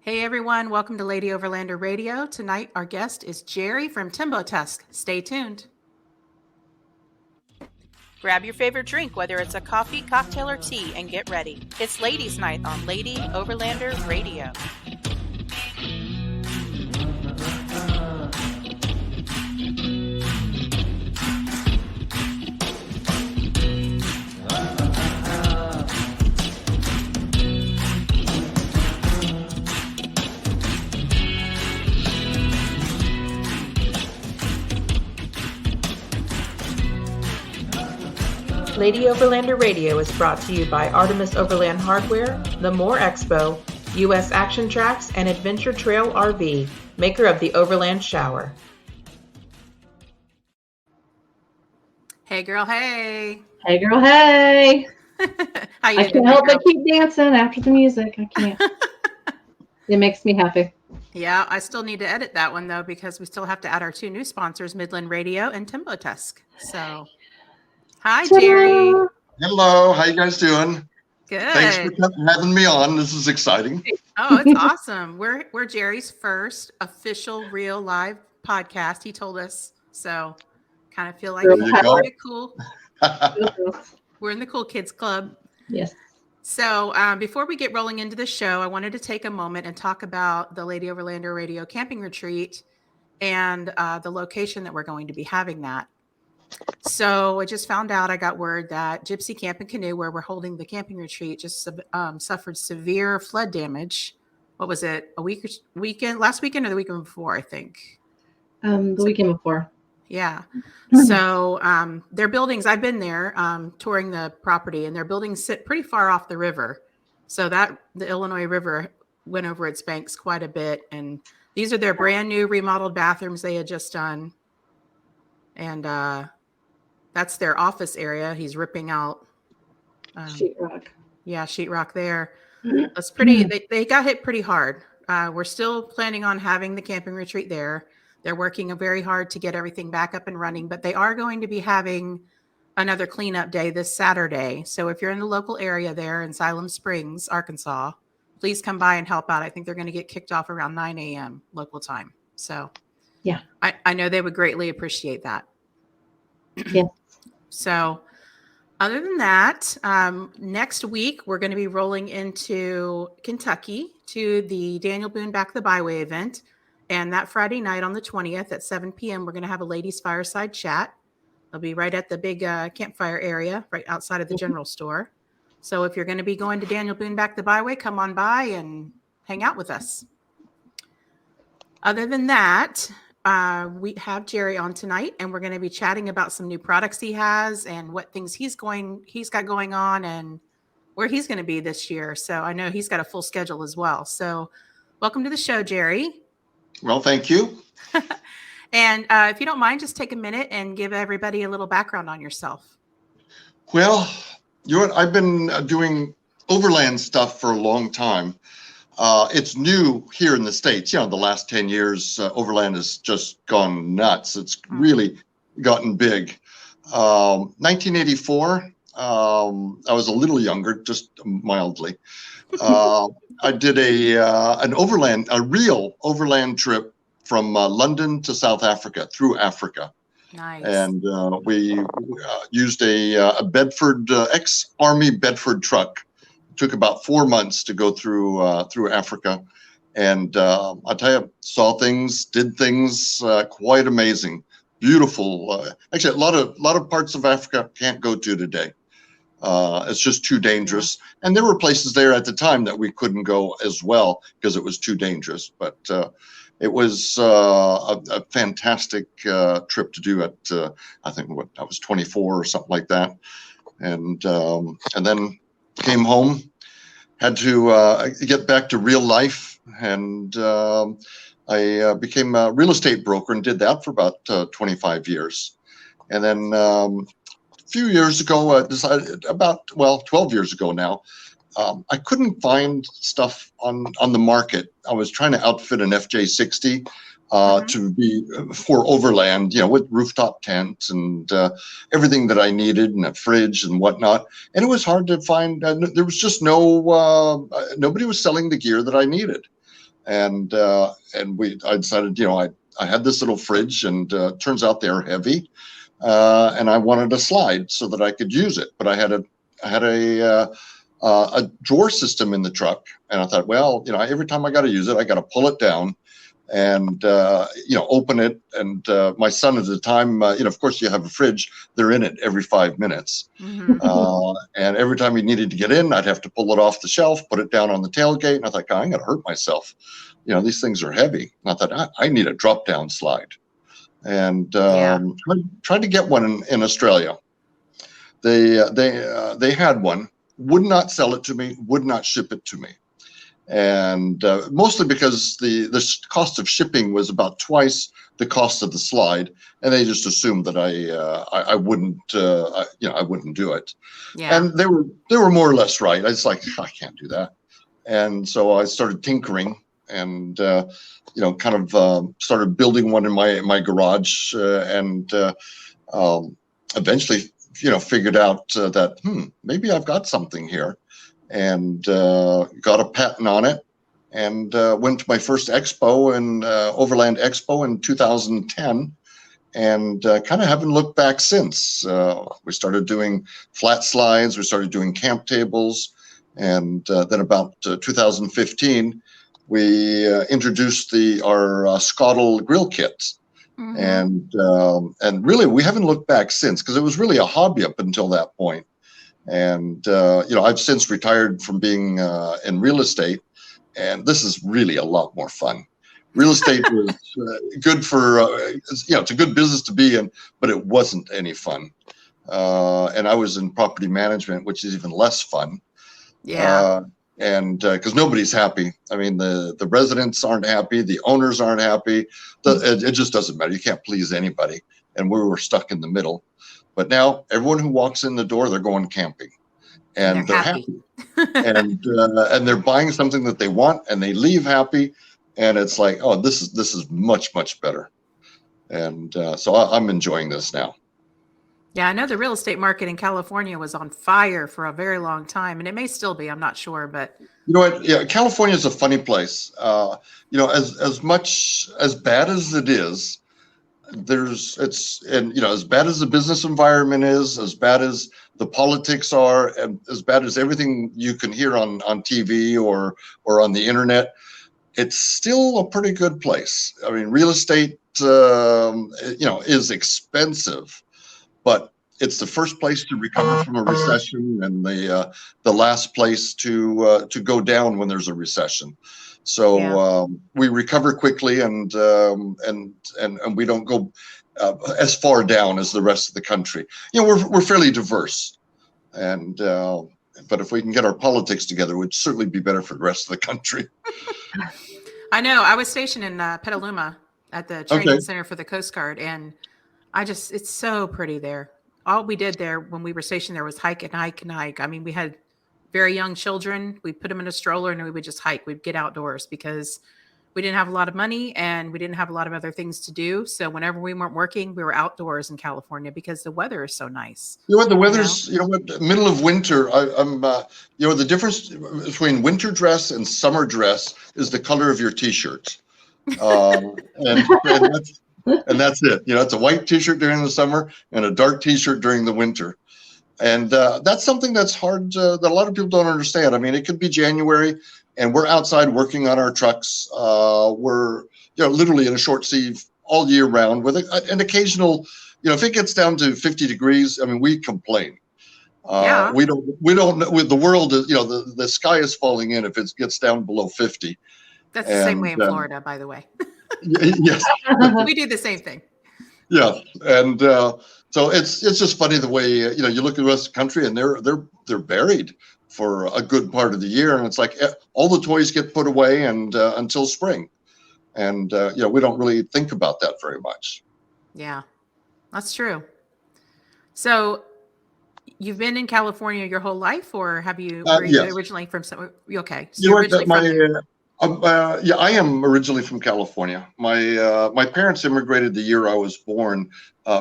Hey everyone, welcome to Lady Overlander Radio. Tonight our guest is Jerry from Tembo Tusk. Stay tuned. Grab your favorite drink, whether it's a coffee, cocktail, or tea, and get ready. It's Ladies' Night on Lady Overlander Radio. Lady Overlander Radio is brought to you by Artemis Overland Hardware, the Moore Expo, U.S. Action Tracks, and Adventure Trail RV, maker of the Overland Shower. Hey girl, hey. Hey girl, hey. How you I can't help but keep dancing after the music. I can't. It makes me happy. Yeah, I still need to edit that one though, because we still have to add our two new sponsors, Midland Radio and Tembo Tusk. So, hi Jerry. Hello, how you guys doing? Good. Thanks for having me on. This is exciting. Oh, it's awesome. We're Jerry's first official real live podcast. He told us, so kind of feel like we're cool. We're in the cool kids club. Yes. So before we get rolling into the show, I wanted to take a moment and talk about the Lady Overlander Radio Camping Retreat and the location that we're going to be having that. So I just found out, I got word that Gypsy Camp and Canoe, where we're holding the camping retreat, just suffered severe flood damage. What was it? Last weekend or the weekend before, I think. The weekend before. Yeah. So their buildings, I've been there touring the property, and their buildings sit pretty far off the river. So that the Illinois River went over its banks quite a bit. And these are their brand new remodeled bathrooms they had just done. And that's their office area. He's ripping out sheetrock. Yeah, sheetrock there. That's pretty. They got hit pretty hard. We're still planning on having the camping retreat there. They're working very hard to get everything back up and running, but they are going to be having another cleanup day this Saturday. So if you're in the local area there in Siloam Springs, Arkansas, please come by and help out. I think they're going to get kicked off around 9 a.m. local time. So yeah, I know they would greatly appreciate that. Yeah. So other than that, next week, we're going to be rolling into Kentucky to the Daniel Boone Back the Byway event. And that Friday night on the 20th at 7 p.m., we're going to have a ladies' fireside chat. It'll be right at the big campfire area, right outside of the general store. So if you're going to be going to Daniel Boone Back the Byway, come on by and hang out with us. Other than that, we have Jerry on tonight, and we're going to be chatting about some new products he has and what things he's got going on and where he's going to be this year. So I know he's got a full schedule as well. So welcome to the show, Jerry. Well, thank you. And if you don't mind, just take a minute and give everybody a little background on yourself. Well, I've been doing overland stuff for a long time. It's new here in the States. The last 10 years, overland has just gone nuts. It's really gotten big. 1984, I was a little younger, just mildly. I did a real overland trip from London to South Africa, through Africa. Nice. And we used a Bedford, ex-Army Bedford truck. It took about 4 months to go through Africa. And I tell you, saw things, did things quite amazing. Beautiful. Actually, a lot of parts of Africa can't go to today. It's just too dangerous. And there were places there at the time that we couldn't go as well because it was too dangerous. But it was a fantastic trip to do at, I think I was 24 or something like that. And then came home, had to get back to real life. And I became a real estate broker and did that for about 25 years. And then a few years ago, decided 12 years ago now, I couldn't find stuff on the market. I was trying to outfit an FJ60 to be for overland, with rooftop tents and everything that I needed, and a fridge and whatnot. And it was hard to find. There was just nobody was selling the gear that I needed. I decided, I had this little fridge, and turns out they're heavy, and I wanted a slide so that I could use it. But I had a drawer system in the truck, and I thought, well, every time I got to use it, I got to pull it down and open it. And my son at the time, of course, you have a fridge, they're in it every 5 minutes. And every time he needed to get in, I'd have to pull it off the shelf, put it down on the tailgate, and I thought, God, I'm going to hurt myself. These things are heavy. And I thought, I need a drop down slide, and tried to get one in Australia. They had one, would not sell it to me, would not ship it to me. And mostly because the cost of shipping was about twice the cost of the slide, and they just assumed that I wouldn't I wouldn't do it. And they were more or less right. I was like, I can't do that. And so I started tinkering, and started building one in my garage, and eventually figured out that maybe I've got something here. And got a patent on it, and went to my first expo, Overland Expo in 2010, and kind of haven't looked back since. We started doing flat slides, we started doing camp tables, and then about 2015, we introduced our Skottle grill kit. And really, we haven't looked back since, because it was really a hobby up until that point. And, I've since retired from being in real estate, and this is really a lot more fun. Real estate was good for, it's a good business to be in, but it wasn't any fun. And I was in property management, which is even less fun. And because nobody's happy. I mean, the residents aren't happy, the owners aren't happy. It just doesn't matter. You can't please anybody. And we were stuck in the middle. But now everyone who walks in the door, they're going camping, and they're happy. And they're buying something that they want, and they leave happy. And it's like, oh, this is much, much better. And so I'm enjoying this now. Yeah, I know the real estate market in California was on fire for a very long time, and it may still be. I'm not sure, but you know what? Yeah, California is a funny place. As much as bad as it is, as bad as the business environment is, as bad as the politics are, and as bad as everything you can hear on TV or on the internet, it's still a pretty good place. I mean, real estate, is expensive, but it's the first place to recover from a recession, and the last place to go down when there's a recession. So we recover quickly, and we don't go as far down as the rest of the country. We're fairly diverse, and but if we can get our politics together, it would certainly be better for the rest of the country. I know. I was stationed in Petaluma at the training center for the Coast Guard, and it's so pretty there. All we did there when we were stationed there was hike and hike and hike. I mean, we had very young children. We put them in a stroller and we would just hike. We'd get outdoors because we didn't have a lot of money and we didn't have a lot of other things to do. So whenever we weren't working, we were outdoors in California because the weather is so nice. The weather's, middle of winter, I'm the difference between winter dress and summer dress is the color of your t-shirt. And that's it. It's a white t-shirt during the summer and a dark t-shirt during the winter. And that's something that's hard that a lot of people don't understand. I mean, it could be January and we're outside working on our trucks. We're literally in a short sleeve all year round with an occasional, if it gets down to 50 degrees, I mean, we complain. We don't know. The world is, the sky is falling in if it gets down below 50. That's the same way in Florida, by the way. Yes, we do the same thing. Yeah, and so it's just funny the way you look at the rest of the country and they're buried for a good part of the year, and it's like all the toys get put away and until spring, and we don't really think about that very much. Yeah, that's true. So you've been in California your whole life, or have you? Were you originally from somewhere? Okay, so you're originally from I am originally from California. My parents immigrated the year I was born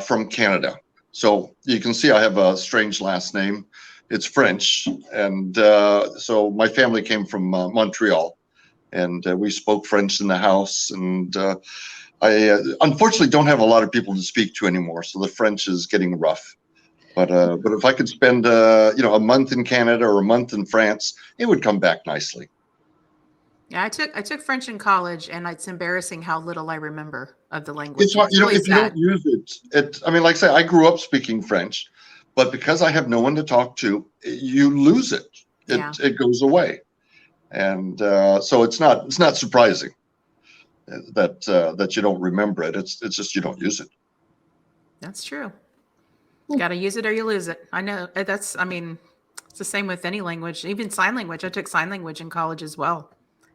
from Canada. So you can see I have a strange last name. It's French. And so my family came from Montreal. and we spoke French in the house. And I unfortunately don't have a lot of people to speak to anymore, so the French is getting rough. But if I could spend a month in Canada or a month in France, it would come back nicely. Yeah, I took French in college, and it's embarrassing how little I remember of the language. It's hard, really if you don't use it. I mean, like I say, I grew up speaking French, but because I have no one to talk to, you lose it. It goes away, and so it's not surprising that you don't remember it. It's just you don't use it. That's true. You got to use it or you lose it. I know it's the same with any language, even sign language. I took sign language in college as well,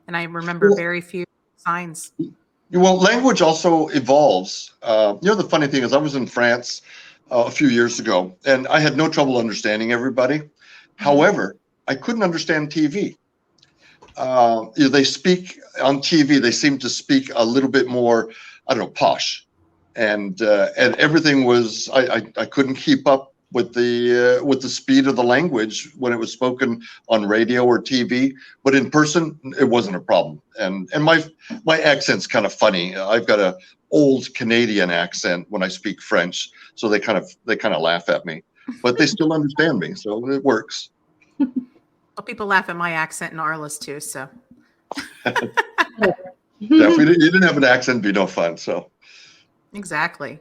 and I remember very few signs. Well, language also evolves. The funny thing is I was in France a few years ago, and I had no trouble understanding everybody. However, I couldn't understand TV. They speak on TV. They seem to speak a little bit more, I don't know, posh, and everything was. I couldn't keep up with the speed of the language when it was spoken on radio or TV. But in person, it wasn't a problem. And my accent's kind of funny. I've got a old Canadian accent when I speak French, so they kind of laugh at me, but they still understand me, so it works. Well, people laugh at my accent in Arla's too, so. Yeah, if you didn't have an accent, it'd be no fun. So. Exactly.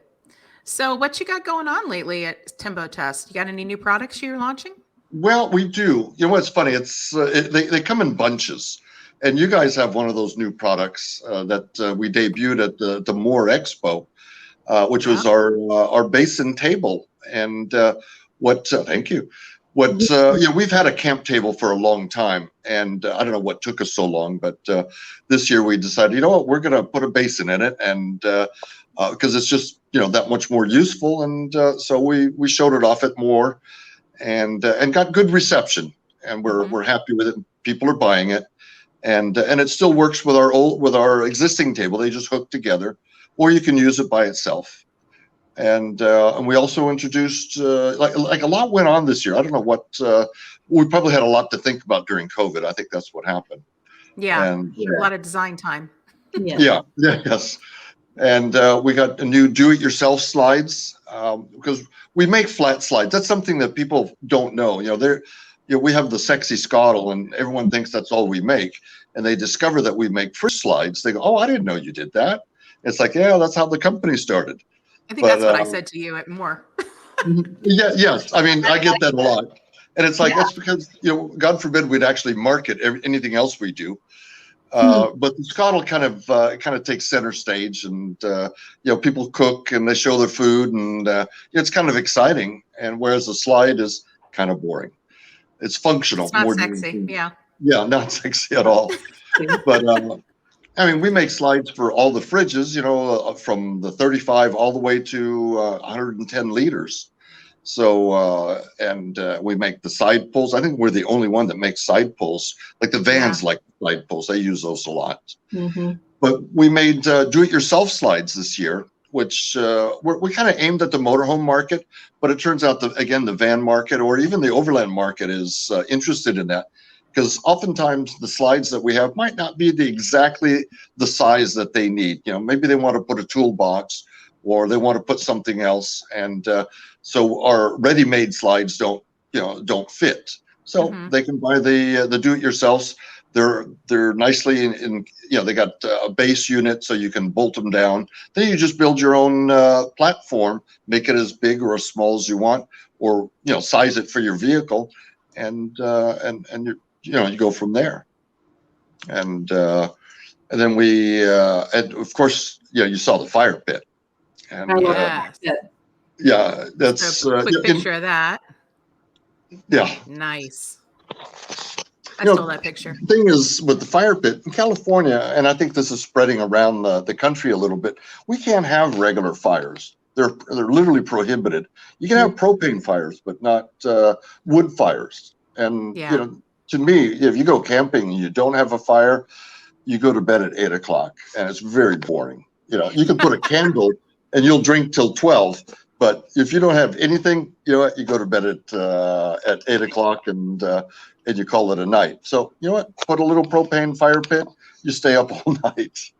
So what you got going on lately at Tembo Tusk? You got any new products you're launching? Well, we do. You know what's funny? It's they come in bunches, and you guys have one of those new products that we debuted at the Moore Expo, which was our Basin Table. And thank you. We've had a camp table for a long time, and I don't know what took us so long, but this year we decided, you know what, we're going to put a basin in it, and because it's just that much more useful, and so we showed it off at Moore, and got good reception, and we're happy with it. People are buying it, and it still works with our existing table. They just hook together, or you can use it by itself. And we also introduced like a lot went on this year. I don't know what we probably had a lot to think about during COVID. I think that's what happened. Yeah, and, a lot of design time. Yes. And we got a new do-it-yourself slides because we make flat slides. That's something that people don't know. We have the sexy Skottle, and everyone thinks that's all we make. And they discover that we make first slides. They go, "Oh, I didn't know you did that." It's like, yeah, that's how the company started. I think that's what I said to you at Moore. Yes. I mean, I get that a lot. And it's like, that's because, God forbid we'd actually market anything else we do. But the Skottle kind of takes center stage, and, people cook and they show their food, and it's kind of exciting. And whereas the slide is kind of boring. It's functional. It's not sexy. Yeah, not sexy at all. But, we make slides for all the fridges, from the 35 all the way to 110 liters. So, we make the side pulls. I think we're the only one that makes side pulls. Like the vans like side pulls. They use those a lot. Mm-hmm. But we made do-it-yourself slides this year, which we kind of aimed at the motorhome market. But it turns out that, again, the van market or even the overland market is interested in that. Because oftentimes the slides that we have might not be exactly the size that they need. Maybe they want to put a toolbox, or they want to put something else, and so our ready-made slides don't fit. So they can buy the do-it-yourselves. They're nicely in. They got a base unit, so you can bolt them down. Then you just build your own platform, make it as big or as small as you want, or size it for your vehicle, and you go from there. And then we and of course you saw the fire pit. And I love that pit. Yeah, that's so a quick picture of that. Yeah, nice. I stole that picture. The thing is, with the fire pit in California, and I think this is spreading around the country a little bit, we can't have regular fires. They're literally prohibited. You can have propane fires, but not wood fires. And to me, if you go camping and you don't have a fire, you go to bed at 8 o'clock, and it's very boring. You can put a candle and you'll drink till 12, But if you don't have anything, you know what, you go to bed at 8 o'clock and you call it a night. So you know what, put a little propane fire pit, you stay up all night.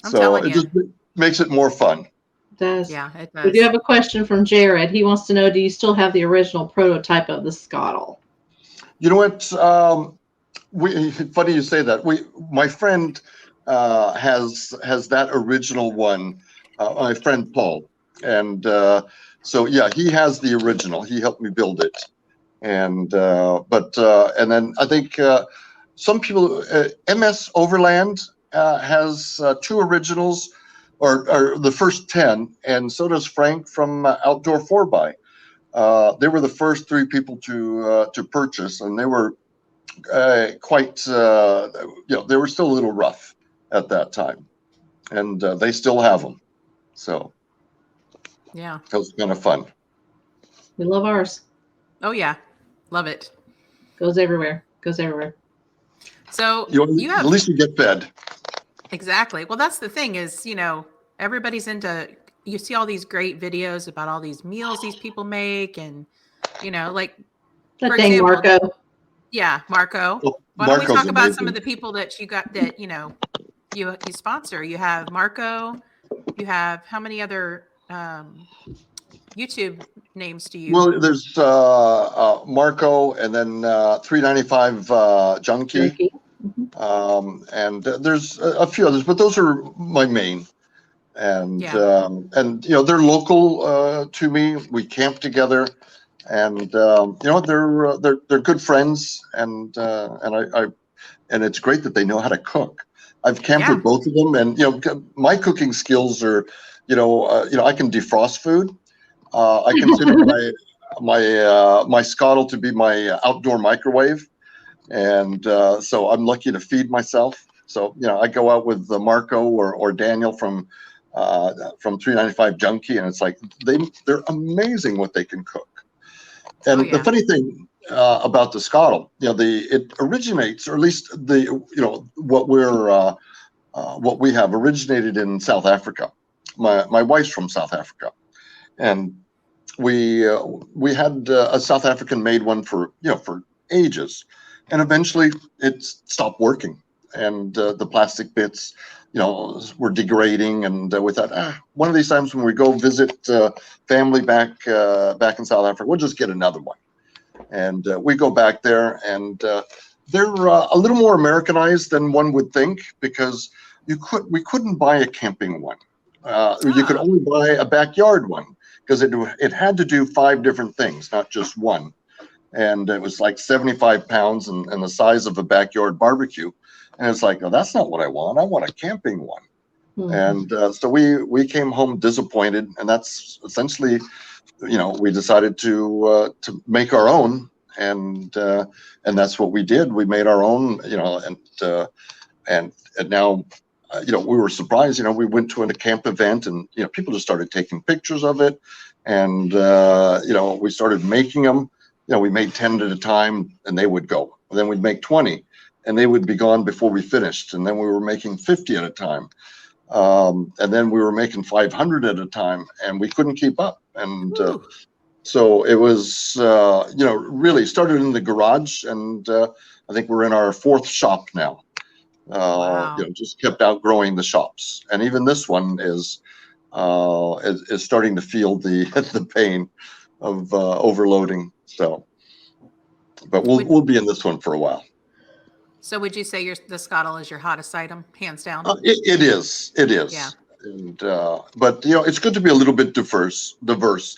I'm So telling it you. just makes it more fun. It does. Yeah, it We does. do have a question from Jared. He wants to know, do you still have the original prototype of the Skottle? You know what? Funny you say that. My friend has that original one. My friend Paul, and so yeah, he has the original. He helped me build it, and and then I think some people MS Overland has 2 originals, or the first 10, and so does Frank from Outdoor 4x. They were the first 3 people to purchase, and they were quite, they were still a little rough at that time, and they still have them. So Yeah. that was kind of fun. We love ours. Oh yeah, love it. Goes everywhere. Goes everywhere. So you At have least you get fed. exactly. Well, that's the thing is, everybody's into. You see all these great videos about all these meals these people make, and like That for dang example, Marco. yeah, Marco. Well, Why don't we Marco's talk about some amazing. of the people that you got that you sponsor? You have Marco. You have how many other YouTube names do you? Well, there's Marco, and then 395 Junkie, Jerky. Mhm. and there's a few others, but those are my main. And Yeah. they're local to me. We camp together, and they're good friends, and it's great that they know how to cook. I've camped Yeah. with both of them, and my cooking skills are, I can defrost food. I consider my Skottle to be my outdoor microwave, and so I'm lucky to feed myself. So I go out with Marco or Daniel from 395 Junkie, and it's like they're amazing what they can cook. And yeah. the funny thing about the Skottle, it originates, or at least what we have originated in South Africa. My wife's from South Africa, and we had a South African made one for ages, and eventually it stopped working, and the plastic bits were degrading, and we thought, one of these times when we go visit family back in South Africa, we'll just get another one. And we go back there, and they're a little more Americanized than one would think, because we couldn't buy a camping one. You could only buy a backyard one, because it had to do 5 different things, not just one. And it was like 75 pounds and the size of a backyard barbecue. And it's like, no, that's not what I want. I want a camping one. Mm-hmm. And so we came home disappointed, and that's essentially, we decided to make our own, and that's what we did. We made our own, and now. We were surprised. We went to a camp event, and people just started taking pictures of it, and we started making them. We made 10 at a time, and they would go. And then we'd make 20, and they would be gone before we finished. And then we were making 50 at a time, and then we were making 500 at a time, and we couldn't keep up. And so it was, really started in the garage, and I think we're in our 4th shop now. Wow. Just kept outgrowing the shops, and even this one is starting to feel the pain of overloading. So, but we'll be in this one for a while. So, would you say the Skottle is your hottest item, hands down? It is. Yeah. And but it's good to be a little bit diverse,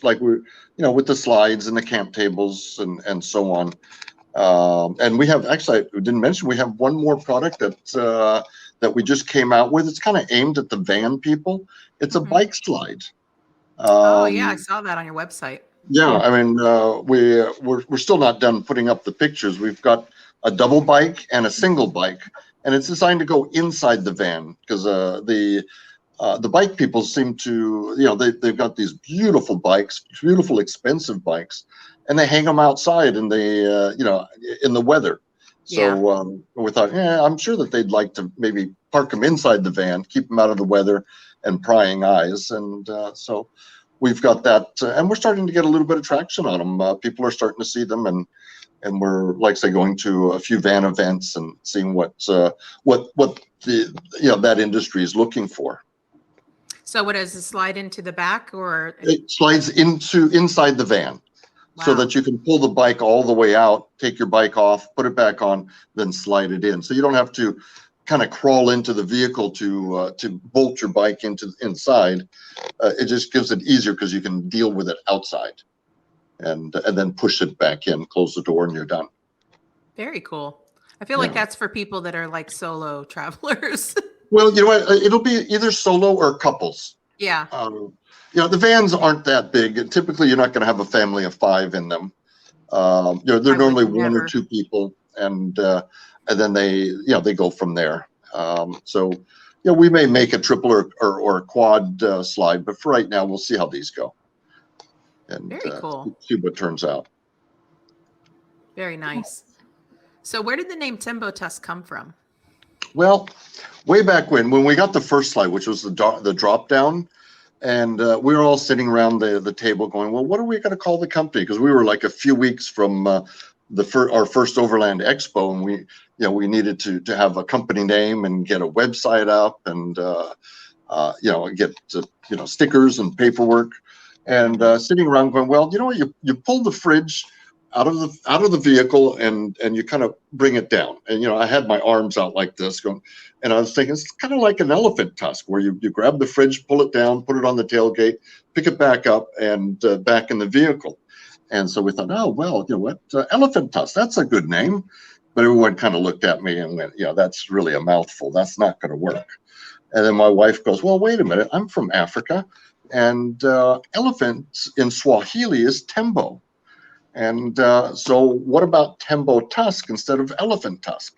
like we're with the slides and the camp tables and so on. And we have, actually, I didn't mention, we have one more product that we just came out with. It's kind of aimed at the van people. It's a bike slide. Oh yeah, I saw that on your website. Yeah, I mean, we're still not done putting up the pictures. We've got a double bike and a single bike, and it's designed to go inside the van, because the bike people seem to, they've got these beautiful bikes, beautiful expensive bikes, and they hang them outside, and they in the weather. So we thought, I'm sure that they'd like to maybe park them inside the van, keep them out of the weather and prying eyes. And so we've got that, and we're starting to get a little bit of traction on them. People are starting to see them, and we're, like I say, going to a few van events and seeing what the that industry is looking for. So what does it slide into the back, or it slides inside the van? Wow. So that you can pull the bike all the way out, take your bike off, put it back on, then slide it in. So you don't have to kind of crawl into the vehicle to bolt your bike inside. It just gives it easier because you can deal with it outside, and then push it back in, close the door, and you're done. Very cool. I feel like that's for people that are like solo travelers. Well, you know what? It'll be either solo or couples. Yeah. The vans aren't that big, and typically you're not going to have a family of 5 in them. They're normally one or two people, and then they go from there. So we may make a triple or a quad slide, but for right now we'll see how these go, and very cool. See what turns out. Very nice. So where did the name Tembo Tusk come from? Well, way back when we got the first slide, which was the drop down. And we were all sitting around the table going, well, what are we going to call the company? Because we were like a few weeks from our first Overland Expo, and we needed to have a company name and get a website up, and get stickers and paperwork, and sitting around going, well, you pull the fridge out of the vehicle, and you kind of bring it down, and I had my arms out like this going, and I was thinking it's kind of like an elephant tusk, where you grab the fridge, pull it down, put it on the tailgate, pick it back up, and back in the vehicle. And so we thought, oh well, you know what, elephant tusk, that's a good name. But everyone kind of looked at me and went, that's really a mouthful, that's not going to work. And then my wife goes, well, wait a minute, I'm from Africa, and elephant in Swahili is Tembo. And so what about Tembo Tusk instead of elephant tusk?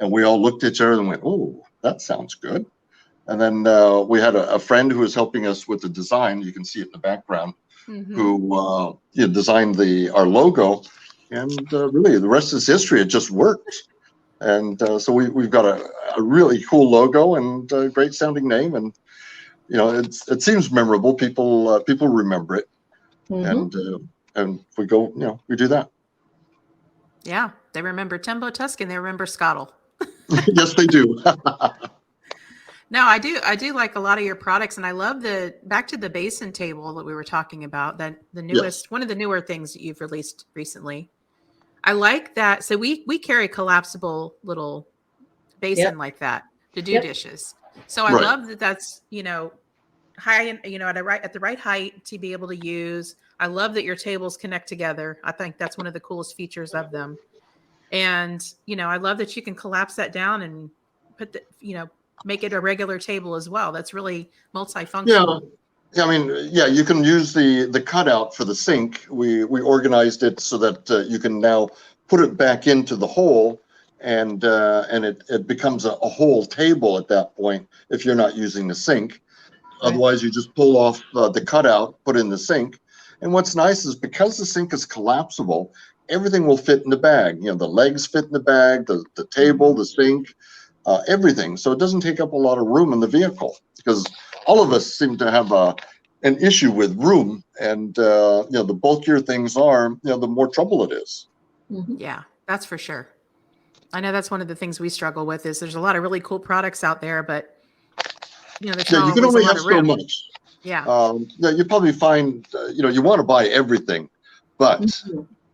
And we all looked at each other and went, oh, that sounds good. And then we had a friend who was helping us with the design. You can see it in the background, who designed our logo. And really, the rest is history. It just worked. And so we've got a really cool logo and a great sounding name. And, it seems memorable. People remember it. And we go, we do that. Yeah, they remember Tembo Tusk and they remember Skottle. Yes, they do. No, I do like a lot of your products, and I love back to the Basin Table that we were talking about, that the newest, one of the newer things that you've released recently. I like that. So we carry collapsible little basin like that to do dishes. So I love that that's, high, at the right height to be able to use. I love that your tables connect together. I think that's one of the coolest features of them. And, I love that you can collapse that down and put make it a regular table as well. That's really multifunctional. Yeah. I mean, you can use the cutout for the sink. We organized it so that you can now put it back into the hole, and it becomes a whole table at that point if you're not using the sink. Right. Otherwise, you just pull off the cutout, put in the sink. And what's nice is because the sink is collapsible, everything will fit in the bag. The legs fit in the bag, the table, the sink, everything. So it doesn't take up a lot of room in the vehicle, because all of us seem to have an issue with room. And, the bulkier things are, the more trouble it is. Yeah, that's for sure. I know that's one of the things we struggle with is there's a lot of really cool products out there, but, there's you can only have so much. Yeah. You probably find, you want to buy everything, but,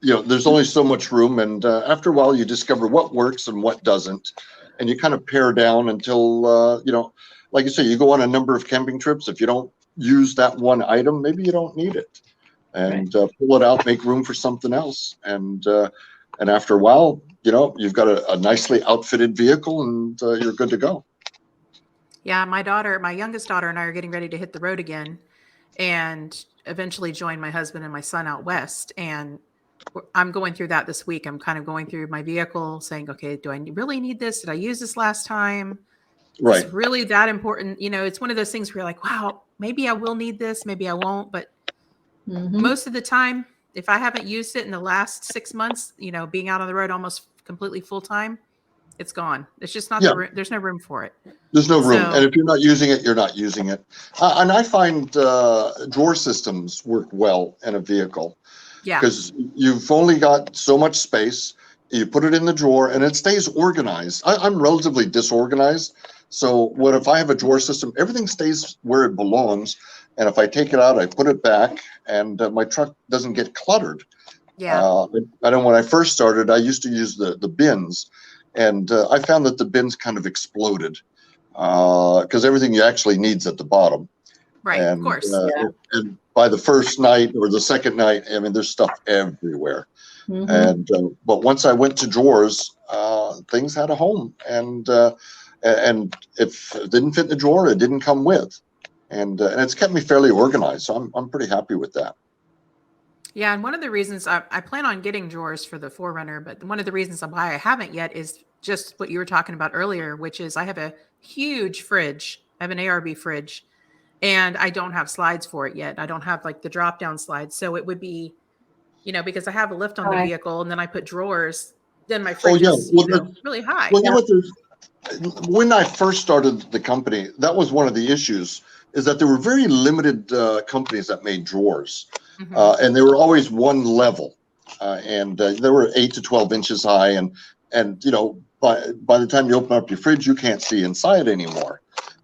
there's only so much room. And after a while, you discover what works and what doesn't. And you kind of pare down until, like you say, you go on a number of camping trips. If you don't use that one item, maybe you don't need it. And pull it out, make room for something else. And after a while, you've got a nicely outfitted vehicle, and you're good to go. Yeah, my youngest daughter and I are getting ready to hit the road again and eventually join my husband and my son out west. And I'm going through that this week. I'm kind of going through my vehicle saying, okay, do I really need this? Did I use this last time? Right. It's really that important. It's one of those things where you're like, wow, maybe I will need this. Maybe I won't. But most of the time, if I haven't used it in the last 6 months, being out on the road almost completely full time, it's gone. It's just not Yeah. there's no room for it. There's no room. So- And if you're not using it, you're not using it. And I find drawer systems work well in a vehicle. Yeah. Because you've only got so much space. You put it in the drawer and it stays organized. I'm relatively disorganized. So what if I have a drawer system, everything stays where it belongs. And if I take it out, I put it back, and my truck doesn't get cluttered. Yeah. I know when I first started, I used to use the bins, and I found that the bins kind of exploded because everything you actually need's at the bottom. Right. And, of course. and by the first night or the second night, I mean, there's stuff everywhere. Mhm. And but once I went to drawers, things had a home, and if it didn't fit in the drawer, it didn't come with, and it's kept me fairly organized. So I'm pretty happy with that. Yeah, and one of the reasons I plan on getting drawers for the 4Runner, but one of the reasons why I haven't yet is just what you were talking about earlier, which is I have a huge fridge. I have an ARB fridge, and I don't have slides for it yet. I don't have like the drop down slides, so it would be, because I have a lift on the Right. vehicle, and then I put drawers. Then my fridge yeah. is Well, really high. Well, you know what? When I first started the company, that was one of the issues. Is that there were very limited companies that made drawers. Mhm. And they were always one level, and they were 8 to 12 inches high, and by the time you open up your fridge, you can't see inside anymore.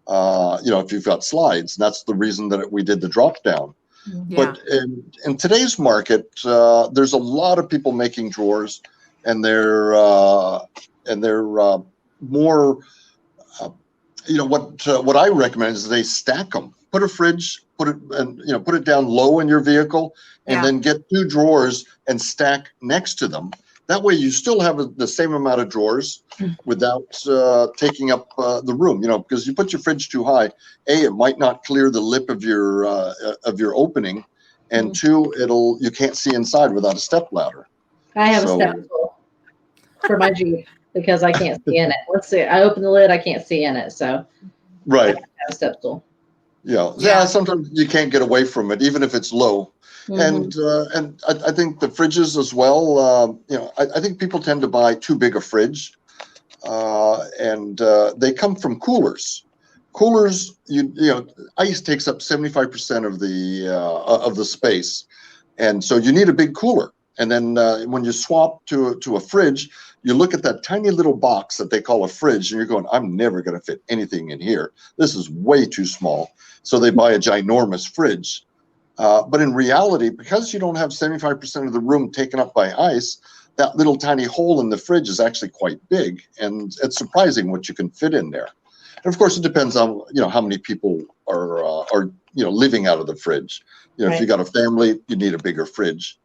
If you've got slides, and that's the reason that we did the drop down. Mhm. Yeah. But in today's market, there's a lot of people making drawers, and they're more. What I recommend is they stack them. Put a fridge, put it down low in your vehicle, and Yeah. then get 2 drawers and stack next to them. That way, you still have the same amount of drawers without taking up the room. Because you put your fridge too high, it might not clear the lip of your opening, and 2, you can't see inside without a step ladder. I have a step stool for my Jeep because I can't see in it. Let's see. I open the lid, I can't see in it, so Right. I have a step stool. Yeah. Sometimes you can't get away from it, even if it's low. Mhm. And I think the fridges as well. I think people tend to buy too big a fridge, and they come from coolers. Coolers, ice takes up 75% of the space, and so you need a big cooler. And then when you swap to a fridge, you look at that tiny little box that they call a fridge, and you're going, I'm never going to fit anything in here. This is way too small. So they buy a ginormous fridge. But in reality, because you don't have 75% of the room taken up by ice, that little tiny hole in the fridge is actually quite big. And it's surprising what you can fit in there. And of course, it depends on, how many people are living out of the fridge. If you got a family, you need a bigger fridge.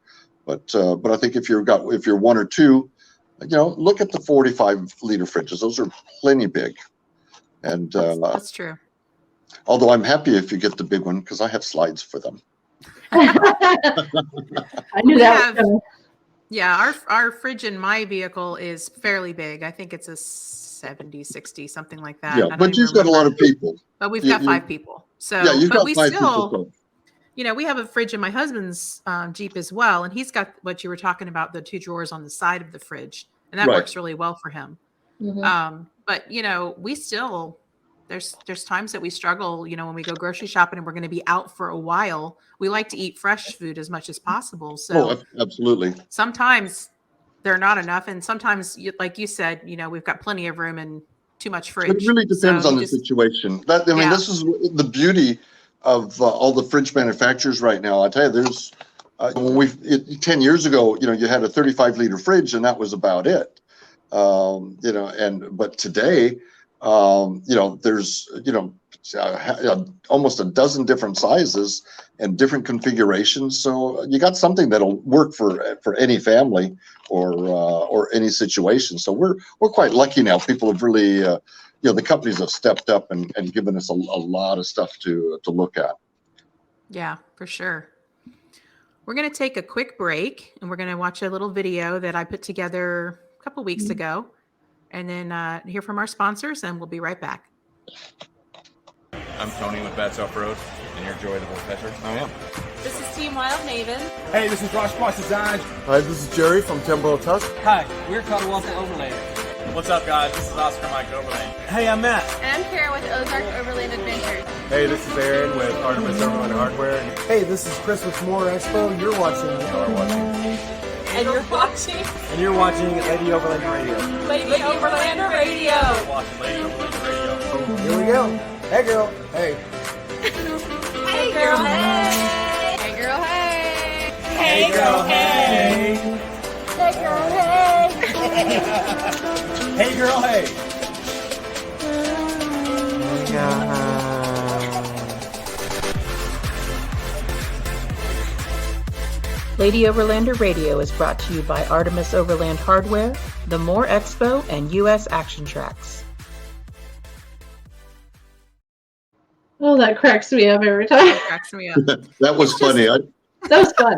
But I think if you're 1 or 2, look at the 45-liter fridges. Those are plenty big. And That's true. although I'm happy if you get the big one because I have slides for them. I knew that was coming. Yeah, our fridge in my vehicle is fairly big. I think it's a 70, 60, something like that. I Yeah, don't but even you've got a lot of people. But we've got 5 people. So, Yeah, you've but got we 5 still, people. we have a fridge in my husband's Jeep as well, and he's got what you were talking about, the 2 drawers on the side of the fridge, and that Right. works really well for him. Mhm. But we still there's times that we struggle, when we go grocery shopping and we're going to be out for a while. We like to eat fresh food as much as possible. So Absolutely. sometimes they're not enough, and sometimes, like you said, we've got plenty of room and too much fridge. It really depends So on you the just- situation. This is the beauty of all the fridge manufacturers right now. I tell you, there's 10 years ago, you had a 35-liter fridge and that was about it. But today, there's almost a dozen different sizes and different configurations. So you got something that'll work for any family or any situation. So we're quite lucky now. People have really, the companies have stepped up and given us a lot of stuff to look at. Yeah, for sure. We're going to take a quick break, and we're going to watch a little video that I put together a couple weeks ago, and then hear from our sponsors, and we'll be right back. I'm Tony with Bats Off-Road, and you're Joy the Woodpecker. I am. This is Team Wild Maven. Hey, this is Ross Boss Design. Hi, this is Jerry from Tembo Tusk. Hi, we're Cottle Overlanding. What's up, guys? This is Oscar Mike Overland. Hey, I'm Matt. And I'm Kara with Ozark Overland Adventures. Hey, this is Aaron with Artemis Overland Hardware. Hey, this is Chris with More Expo. You're watching. And you're watching And you're watching Lady Overland Radio. Lady Overlander Radio. Watching Lady Overland Radio. Here we go. Hey, girl. Hey. Hey girl, hey. Hey girl, hey. Hey, girl. Hey. Hey girl, hey. Hey, girl. Hey. Lady Overlander Radio is brought to you by Artemis Overland Hardware, the More Expo, and U.S. Action Tracks. Oh, that cracks me up every time. Cracks me up. That was funny. That was fun.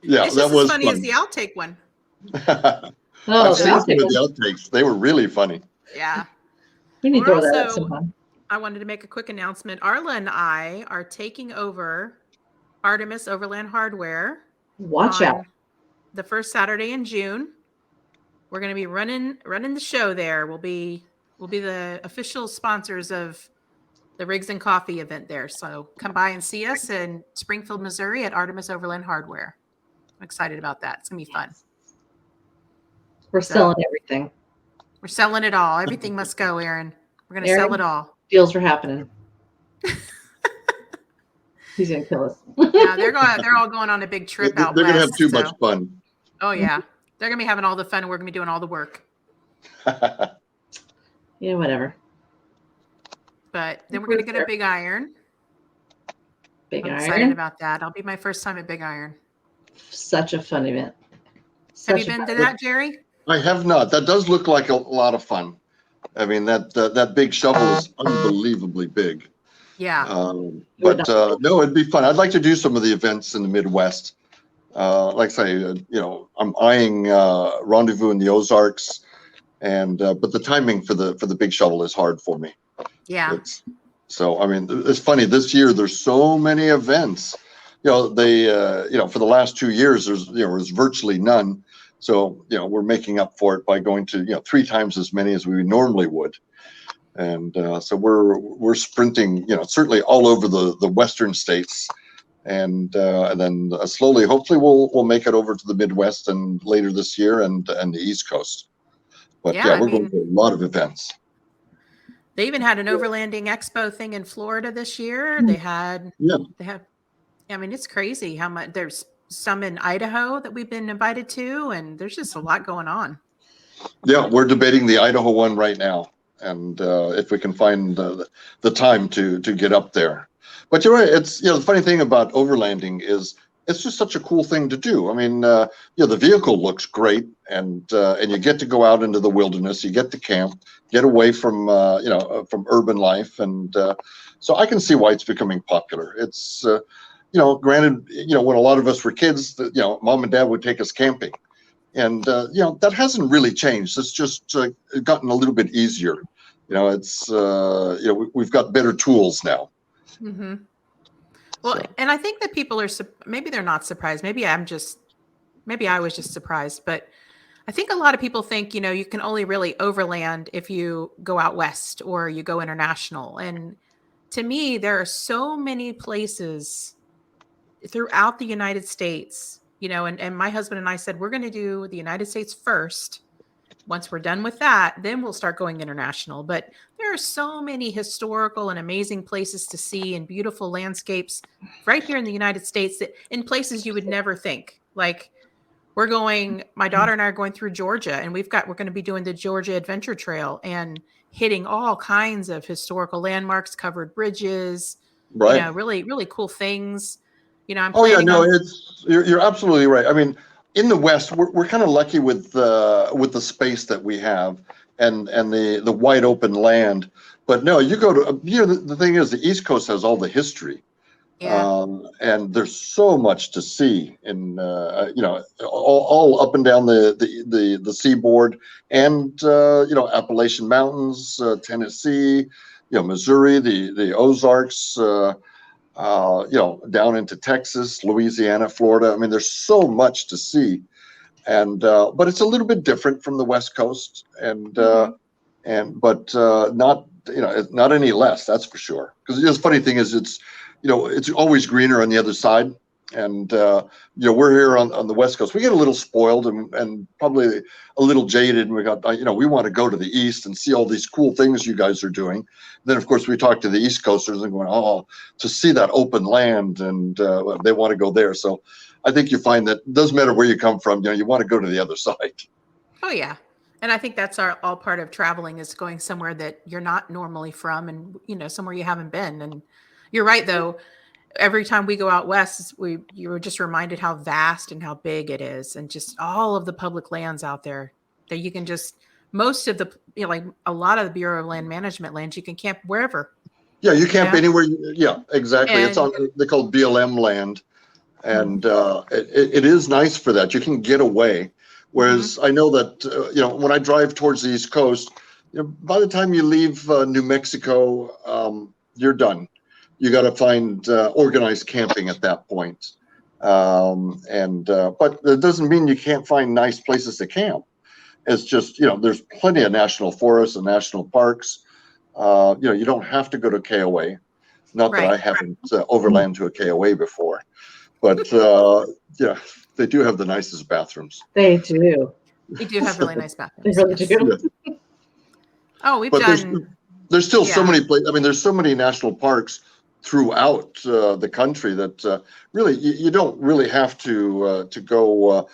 Yeah, It's that just was as funny fun. as the outtake one. Oh, I've seen I'll some take of the one. outtakes. They were really funny. Yeah. We need to We're throw that at also- sometime. I wanted to make a quick announcement. Arla and I are taking over Artemis Overland Hardware. Watch out. on the first Saturday in June. We're going to be running the show there. We'll be the official sponsors of the Rigs and Coffee event there. So come by and see us in Springfield, Missouri at Artemis Overland Hardware. I'm excited about that. It's going to be fun. We're selling everything. We're selling it all. Everything must go, Aaron. We're going to Aaron? sell it all. Deals are happening. He's gonna kill us. Yeah, they're all going on a big trip They're out going to have west, too so- much fun. Oh yeah. They're going to be having all the fun and we're going to be doing all the work. Yeah, whatever. But then we're going to get a big iron. Big I'm excited Iron. about that. It'll be my first time at Big Iron. Such a fun event. Have Such you a been fun to event. that, Jerry? I have not. That does look like a lot of fun. I mean, that big shovel is unbelievably big. Yeah. No, it'd be fun. I'd like to do some of the events in the Midwest. Like I say, I'm eyeing Rendezvous in the Ozarks, and but the timing for the big shovel is hard for me. Yeah. So I mean, it's funny. This year there's so many events. For the last 2 years there's virtually none. So we're making up for it by going to 3 times as many as we normally would. And so we're sprinting, certainly all over the western states, and then slowly, hopefully, we'll make it over to the Midwest and later this year and the East Coast. But Yeah, we're going to a lot of events. They even had an overlanding expo thing in Florida this year. They have. I mean, it's crazy how much there's some in Idaho that we've been invited to, and there's just a lot going on. Yeah, we're debating the Idaho one right now, and if we can find the time to get up there. But you're right. It's the funny thing about overlanding is it's just such a cool thing to do. I mean, the vehicle looks great, and you get to go out into the wilderness. You get to camp, get away from from urban life, and so I can see why it's becoming popular. It's granted, when a lot of us were kids, mom and dad would take us camping, and that hasn't really changed. It's just gotten a little bit easier. It's we've got better tools now. Mm-hmm. Well, So. and I think that people are maybe they're not surprised. Maybe I was just surprised, but I think a lot of people think you can only really overland if you go out west or you go international. And to me, there are so many places throughout the United States, and my husband and I said, we're going to do the United States first. Once we're done with that, then we'll start going international. But there are so many historical and amazing places to see and beautiful landscapes right here in the United States that in places you would never think. Like my daughter and I are going through Georgia, and we're going to be doing the Georgia Adventure Trail and hitting all kinds of historical landmarks, covered bridges, Right. really, really cool things. I'm Oh yeah, planning no, on- you're absolutely right. I mean, in the West, we're kind of lucky with the space that we have and the wide open land. But no, you go to the thing is the East Coast has all the history, and there's so much to see in all up and down the seaboard and Appalachian Mountains, Tennessee, Missouri, the Ozarks. Down into Texas, Louisiana, Florida. I mean, there's so much to see. and but it's a little bit different from the West Coast, and but not, you know, it's not any less, that's for sure. Because the funny thing is, it's, you know, it's always greener on the other side. And you know, we're here on the West Coast. We get a little spoiled and probably a little jaded. And we got, you know, we want to go to the East and see all these cool things you guys are doing. Then of course we talk to the East Coasters and going, oh, to see that open land, and they want to go there. So I think you find that it doesn't matter where you come from, you know, you want to go to the other side. Oh yeah. And I think that's all part of traveling, is going somewhere that you're not normally from, and, you know, somewhere you haven't been. And you're right, though. Every time we go out west, you were just reminded how vast and how big it is, and just all of the public lands out there that you can just, most of the, you know, like a lot of the Bureau of Land Management lands, you can camp wherever. Yeah, you camp anywhere. Yeah, exactly. And, it's on, they call BLM land, and it is nice for that. You can get away. Whereas I know that, you know, when I drive towards the East Coast, you know, by the time you leave New Mexico, you're done. You got to find organized camping at that point. But it doesn't mean you can't find nice places to camp. It's just, you know, there's plenty of national forests and national parks. You know, you don't have to go to KOA. Not that I haven't overland to a KOA before, but yeah, they do have the nicest bathrooms. They do. They do have really nice bathrooms. They really do. Yeah. Oh, we've But done. there's still so many places. I mean, there's so many national parks throughout the country that really you don't really have to go,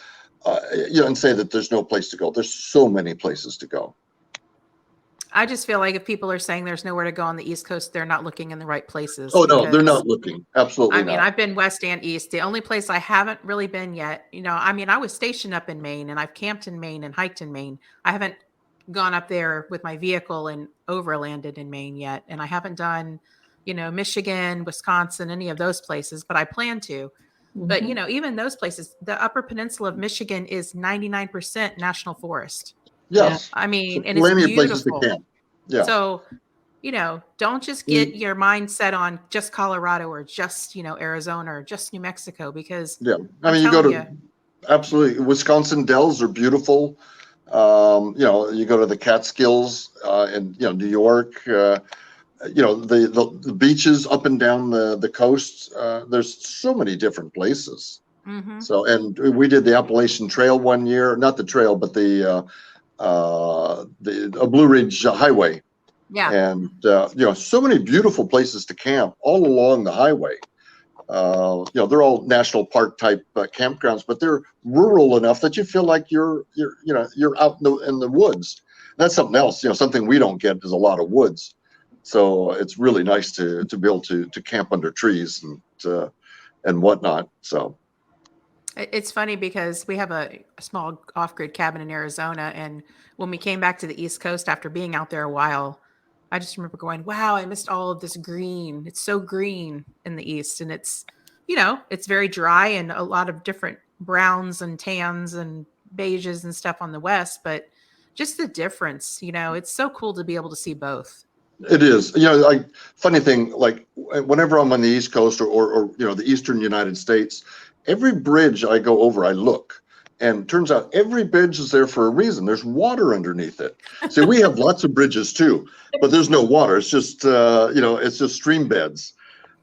you know, and say that there's no place to go. There's so many places to go. I just feel like if people are saying there's nowhere to go on the East Coast, they're not looking in the right places. Oh no, they're not looking. Absolutely I mean, not. I've been West and East. The only place I haven't really been yet, you know, I mean, I was stationed up in Maine, and I've camped in Maine and hiked in Maine. I haven't gone up there with my vehicle and overlanded in Maine yet. And I haven't done, you know, Michigan, Wisconsin, any of those places, but I plan to. But, you know, even those places, the Upper Peninsula of Michigan is 99% national forest. Yes. I mean, So and it's plenty of places to beautiful. camp. Yeah. So, you know, don't just get your mind set on just Colorado or just, you know, Arizona or just New Mexico, because yeah, I mean, you go to absolutely Wisconsin Dells are beautiful. You know, you go to the Catskills in, you know, New York. You know, the beaches up and down the coast. There's so many different places. So, and we did the Appalachian Trail one year, not the trail, but the Blue Ridge Highway. Yeah. And you know, so many beautiful places to camp all along the highway. You know, they're all national park type campgrounds, but they're rural enough that you feel like you're you know, you're out in the woods. That's something else. You know, something we don't get is a lot of woods. So it's really nice to be able to camp under trees and whatnot. So it's funny because we have a small off-grid cabin in Arizona, and when we came back to the East Coast after being out there a while, I just remember going, wow, I missed all of this green. It's so green in the East, and it's, you know, it's very dry and a lot of different browns and tans and beiges and stuff on the West, but just the difference, you know, it's so cool to be able to see both. it is, you know, like funny thing, like whenever I'm on the East Coast or you know, the Eastern United States, every bridge I go over, I look, and turns out every bridge is there for a reason. There's water underneath it. See, we have lots of bridges too, but there's no water. It's just, you know, it's just stream beds.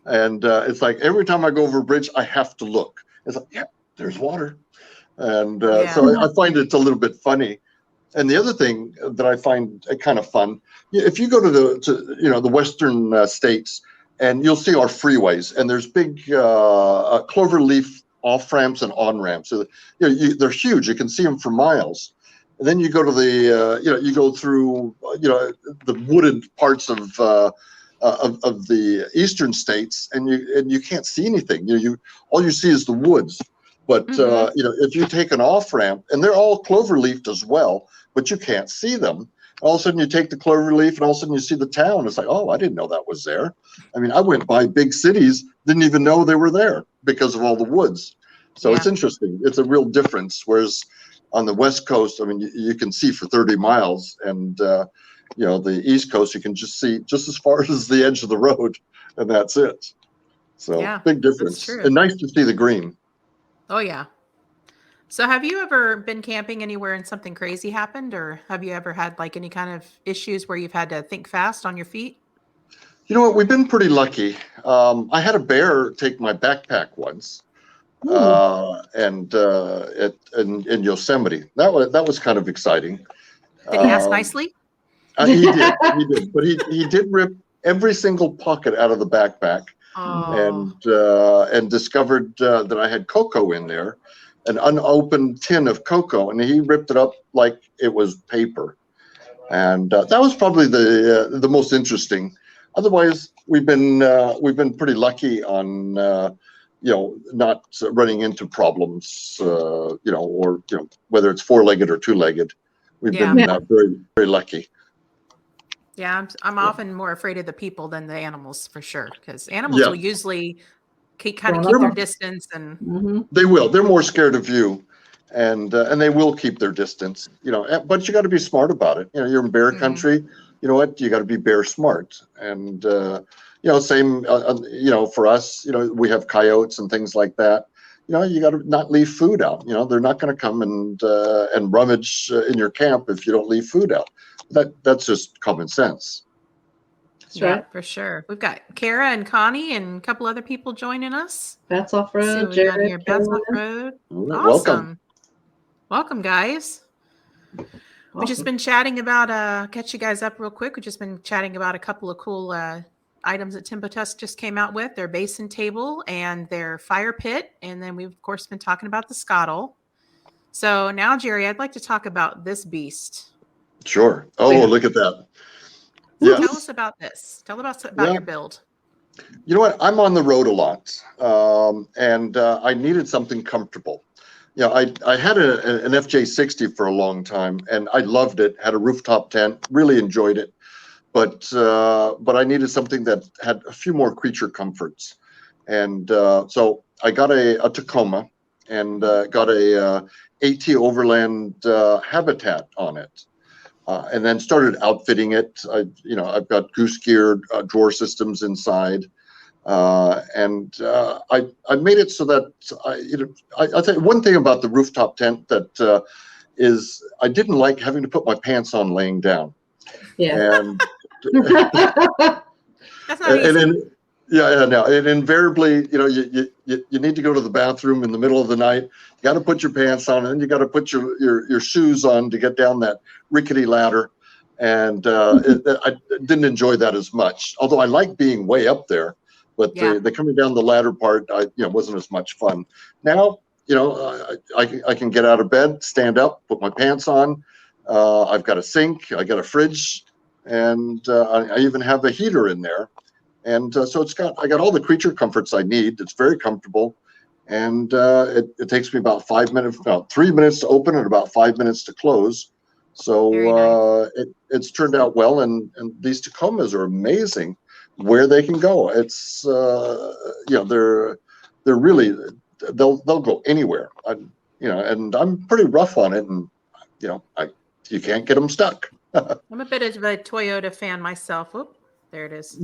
And it's like every time I go over a bridge, I have to look. It's like, yeah, there's water. And so I find it's a little bit funny. And the other thing that I find kind of fun, if you go to you know, the Western states, and you'll see our freeways, and there's big clover leaf off ramps and on ramps. So, you know, they're huge. You can see them for miles. And then you go to the, you know, you go through, you know, the wooded parts of the eastern states, and you can't see anything. You all you see is the woods. But you know, if you take an off ramp, and they're all clover leafed as well, but you can't see them. All of a sudden you take the clover leaf, and all of a sudden you see the town. It's like, oh, I didn't know that was there. I mean, I went by big cities, didn't even know they were there because of all the woods. So it's interesting. It's a real difference. Whereas on the West Coast, I mean, you can see for 30 miles, and you know, the East Coast, you can just see just as far as the edge of the road, and that's it. So big difference. And nice to see the green. Oh yeah. So have you ever been camping anywhere and something crazy happened, or have you ever had like any kind of issues where you've had to think fast on your feet? You know what? We've been pretty lucky. I had a bear take my backpack once, and in Yosemite. That was kind of exciting. Did he ask nicely? He did, but he did rip every single pocket out of the backpack, and discovered that I had cocoa in there, an unopened tin of cocoa, and he ripped it up like it was paper, and that was probably the most interesting. Otherwise, we've been pretty lucky on not running into problems, or whether it's four-legged or two-legged. We've been very, very lucky. Yeah, I'm often more afraid of the people than the animals for sure, because animals will usually keep their distance, and they will. They're more scared of you, and they will keep their distance. But you got to be smart about it. You're in bear country. You know what? You got to be bear smart, and same. For us, we have coyotes and things like that. You got to not leave food out. They're not going to come and rummage in your camp if you don't leave food out. That's just common sense. That's right. For sure. We've got Kara and Connie and a couple other people joining us. Bats Off Road, Jared, Bats Off Road. Awesome. Welcome, guys. We've just been chatting about, catch you guys up real quick. We've just been chatting about a couple of cool items that Tembo Tusk just came out with, their Basin Table and their Fire Pit. And then we've, of course, been talking about the Skottle. So now, Jerry, I'd like to talk about this beast. Sure. Oh, look at that. Yes. Tell us about this. Tell us about your build. You know what? I'm on the road a lot, and I needed something comfortable. I had an FJ60 for a long time, and I loved it. Had a rooftop tent, really enjoyed it, but I needed something that had a few more creature comforts, and so I got a Tacoma, and got a AT Overland habitat on it. And then started outfitting it. I've got goose gear drawer systems inside, and I made it so that I'll tell you one thing about the rooftop tent that is I didn't like having to put my pants on laying down. Yeah. And that's not easy. And invariably, you need to go to the bathroom in the middle of the night. You got to put your pants on, and you got to put your shoes on to get down that rickety ladder. And I didn't enjoy that as much. Although I like being way up there, but the coming down the ladder part, wasn't as much fun. Now, I can get out of bed, stand up, put my pants on. I've got a sink, I got a fridge, and I even have a heater in there. And so I got all the creature comforts I need. It's very comfortable, and it takes me about 3 minutes to open and about 5 minutes to close. So it's turned out well, and these Tacomas are amazing where they can go. It's they're really they'll go anywhere. And I'm pretty rough on it, and you can't get them stuck. I'm a bit of a Toyota fan myself. Oop. There it is.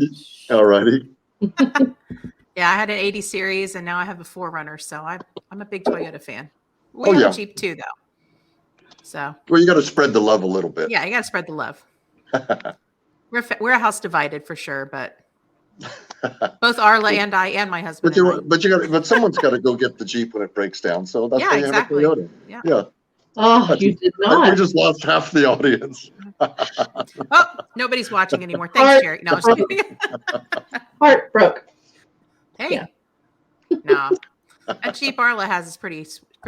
Alrighty. Yeah, I had an 80 series, and now I have a 4Runner, so I'm a big Toyota fan. We have a Jeep too, though. So. Well, you got to spread the love a little bit. Yeah, you got to spread the love. We're a house divided for sure, but both Arla and I and my husband. But someone's got to go get the Jeep when it breaks down. So that's why you have a Toyota. Yeah. Oh, you did not. We just lost half the audience. Oh, nobody's watching anymore. Thanks, Jerry. No, heart broke. Hey, no, that Jeep Arla has is pretty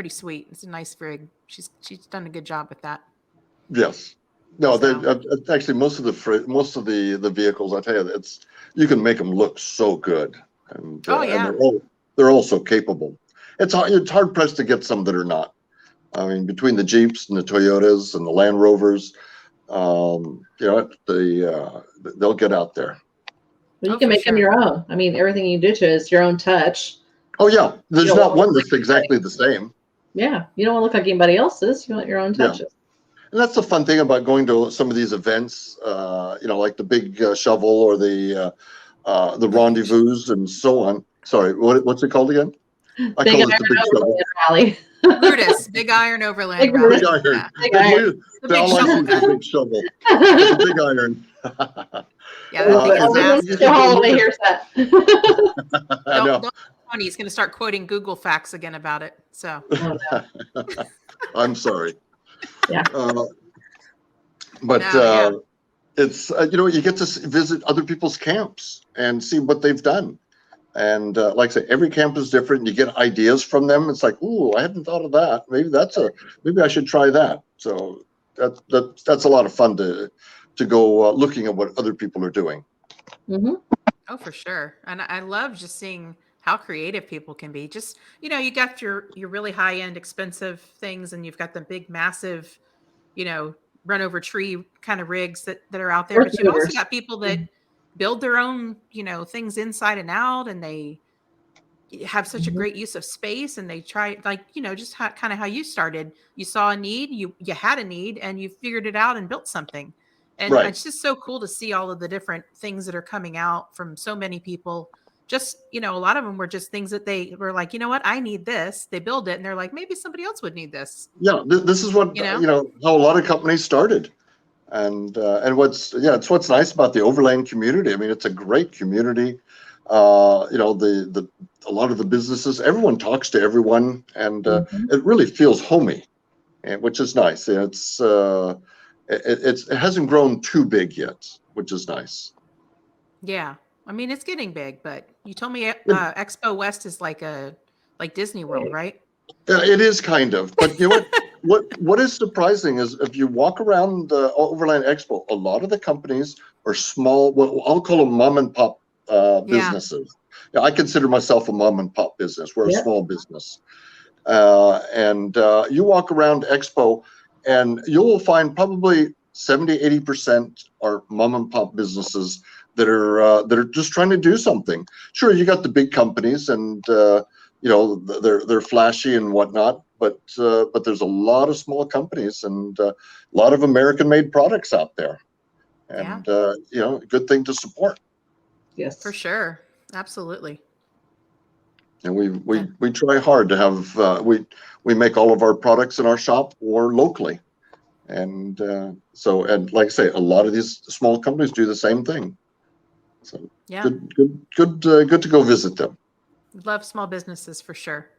sweet. It's a nice rig. She's done a good job with that. Yes. No, actually most of the vehicles, I tell you, you can make them look so good, and they're all so capable. It's hard pressed to get some that are not. I mean, between the Jeeps and the Toyotas and the Land Rovers, they'll get out there. Well, you can make them your own. I mean, everything you do to it is your own touch. Oh yeah, there's not one that's exactly the same. Yeah, you don't want to look like anybody else's. You want your own touches. Yeah. And that's the fun thing about going to some of these events, like the Big Shovel or the Rendezvous and so on. Sorry, what's it called again? I call it the Big Shovel. Brutus, Big Iron Overland Big Route. Big iron. Yeah. Big iron. The big shovel It's a gun. big shovel. It's a big iron. Yeah, that thing is Oh, massive. Mr. Holloway hears that. I know. Don't Tony, he's going to start quoting Google facts again about it. So Oh, no. I'm sorry. Yeah. But No, yeah. it's you get to visit other people's camps and see what they've done. And like I say, every camp is different. You get ideas from them. It's like, ooh, I hadn't thought of that. Maybe I should try that. So that's a lot of fun to go looking at what other people are doing. Mm-hmm. Oh, for sure. And I love just seeing how creative people can be. Just, you got your really high end expensive things, and you've got the big, massive, run over tree kind of rigs that are out there. Earth But you've also movers. got people that build their own, things inside and out, and they have such a great use of space, and they try just kind of how you started. You saw a need, you had a need, and you figured it out and built something. And Right. it's just so cool to see all of the different things that are coming out from so many people. Just, a lot of them were just things that they were like, you know what, I need this. They build it, and they're like, maybe somebody else would need this. Yeah, this is what how a lot of companies started, and it's what's nice about the overland community. I mean, it's a great community. A lot of the businesses, everyone talks to everyone, and it really feels homey, which is nice. It hasn't grown too big yet, which is nice. Yeah. I mean, it's getting big, but you told me Expo West is like Disney World, right? Yeah, it is kind of, but you know what is surprising is if you walk around the Overland Expo, a lot of the companies are small, what I'll call them mom and pop businesses. Yeah, I consider myself a mom and pop business. We're a small business. And you walk around Expo and you will find probably 70-80% are mom and pop businesses that are just trying to do something. Sure, you got the big companies, and they're flashy and whatnot, but there's a lot of small companies and a lot of American-made products out there, and good thing to support. Yes, For sure, absolutely. And we try hard to have we make all of our products in our shop or locally, and like I say, a lot of these small companies do the same thing. So Yeah, good to go visit them. love small businesses for sure.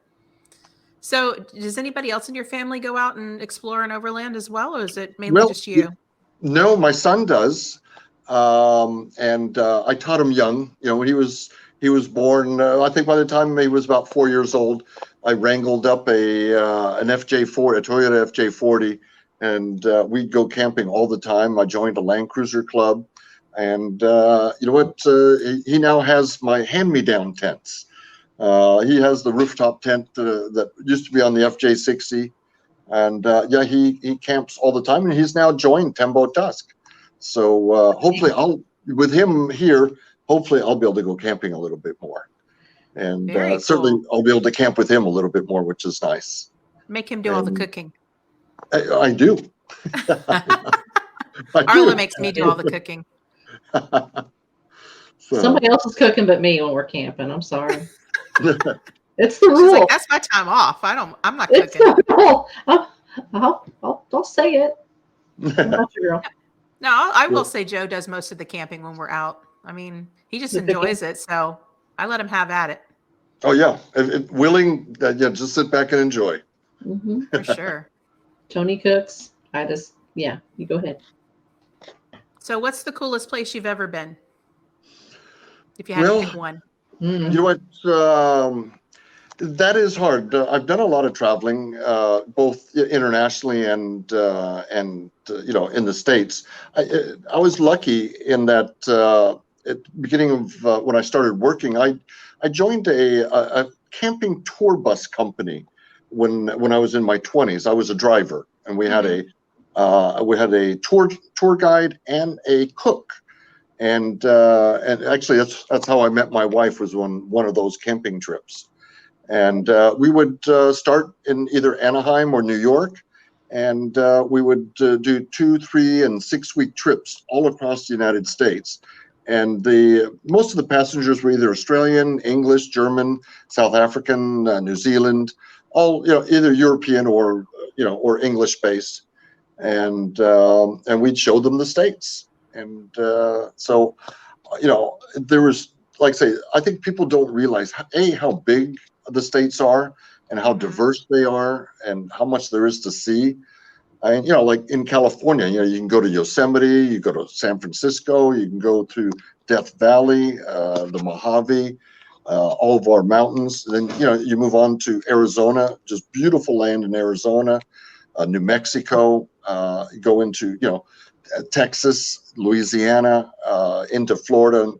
So, does anybody else in your family go out and explore an overland as well, or is it mainly just you? No, my son does, and I taught him young. When he was born, I think by the time he was about 4 years old, I wrangled up an FJ40, a Toyota FJ40, and we'd go camping all the time. I joined a Land Cruiser club, and he now has my hand-me-down tents. He has the rooftop tent that used to be on the FJ60, and he camps all the time, and he's now joined Tembo Tusk. So hopefully with him here, hopefully I'll be able to go camping a little bit more, and certainly I'll be able to camp with him a little bit more, which is nice. Make him do all the cooking. I do. Arla makes me do all the cooking. Somebody else is cooking but me when we're camping. I'm sorry. It's the rule. She's like, that's my time off. I'm not It's cooking. the rule. I'll say it. I'm not your girl. No, I will say Joe does most of the camping when we're out. I mean, he just enjoys it, so I let him have at it. Oh yeah, willing. Just sit back and enjoy. Mm-hmm. For sure. Tony cooks. You go ahead. So, what's the coolest place you've ever been? If you had to pick one. Mm-hmm. You know what? That is hard. I've done a lot of traveling, both internationally and in the States. I was lucky in that at the beginning of when I started working, I joined a camping tour bus company when I was in my 20s. I was a driver, and we had a tour guide and a cook. And actually, that's how I met my wife, was on one of those camping trips. And we would start in either Anaheim or New York, and we would do 2, 3, and 6 week trips all across the United States. And most of the passengers were either Australian, English, German, South African, New Zealand, all either European or or English based, and we'd show them the states, and so there was, like I say, I think people don't realize how big the states are and how diverse they are and how much there is to see. And like in California, you can go to Yosemite, you go to San Francisco, you can go to Death Valley, the Mojave, all of our mountains. Then you move on to Arizona, just beautiful land in Arizona, New Mexico. You go into Texas, Louisiana, into Florida.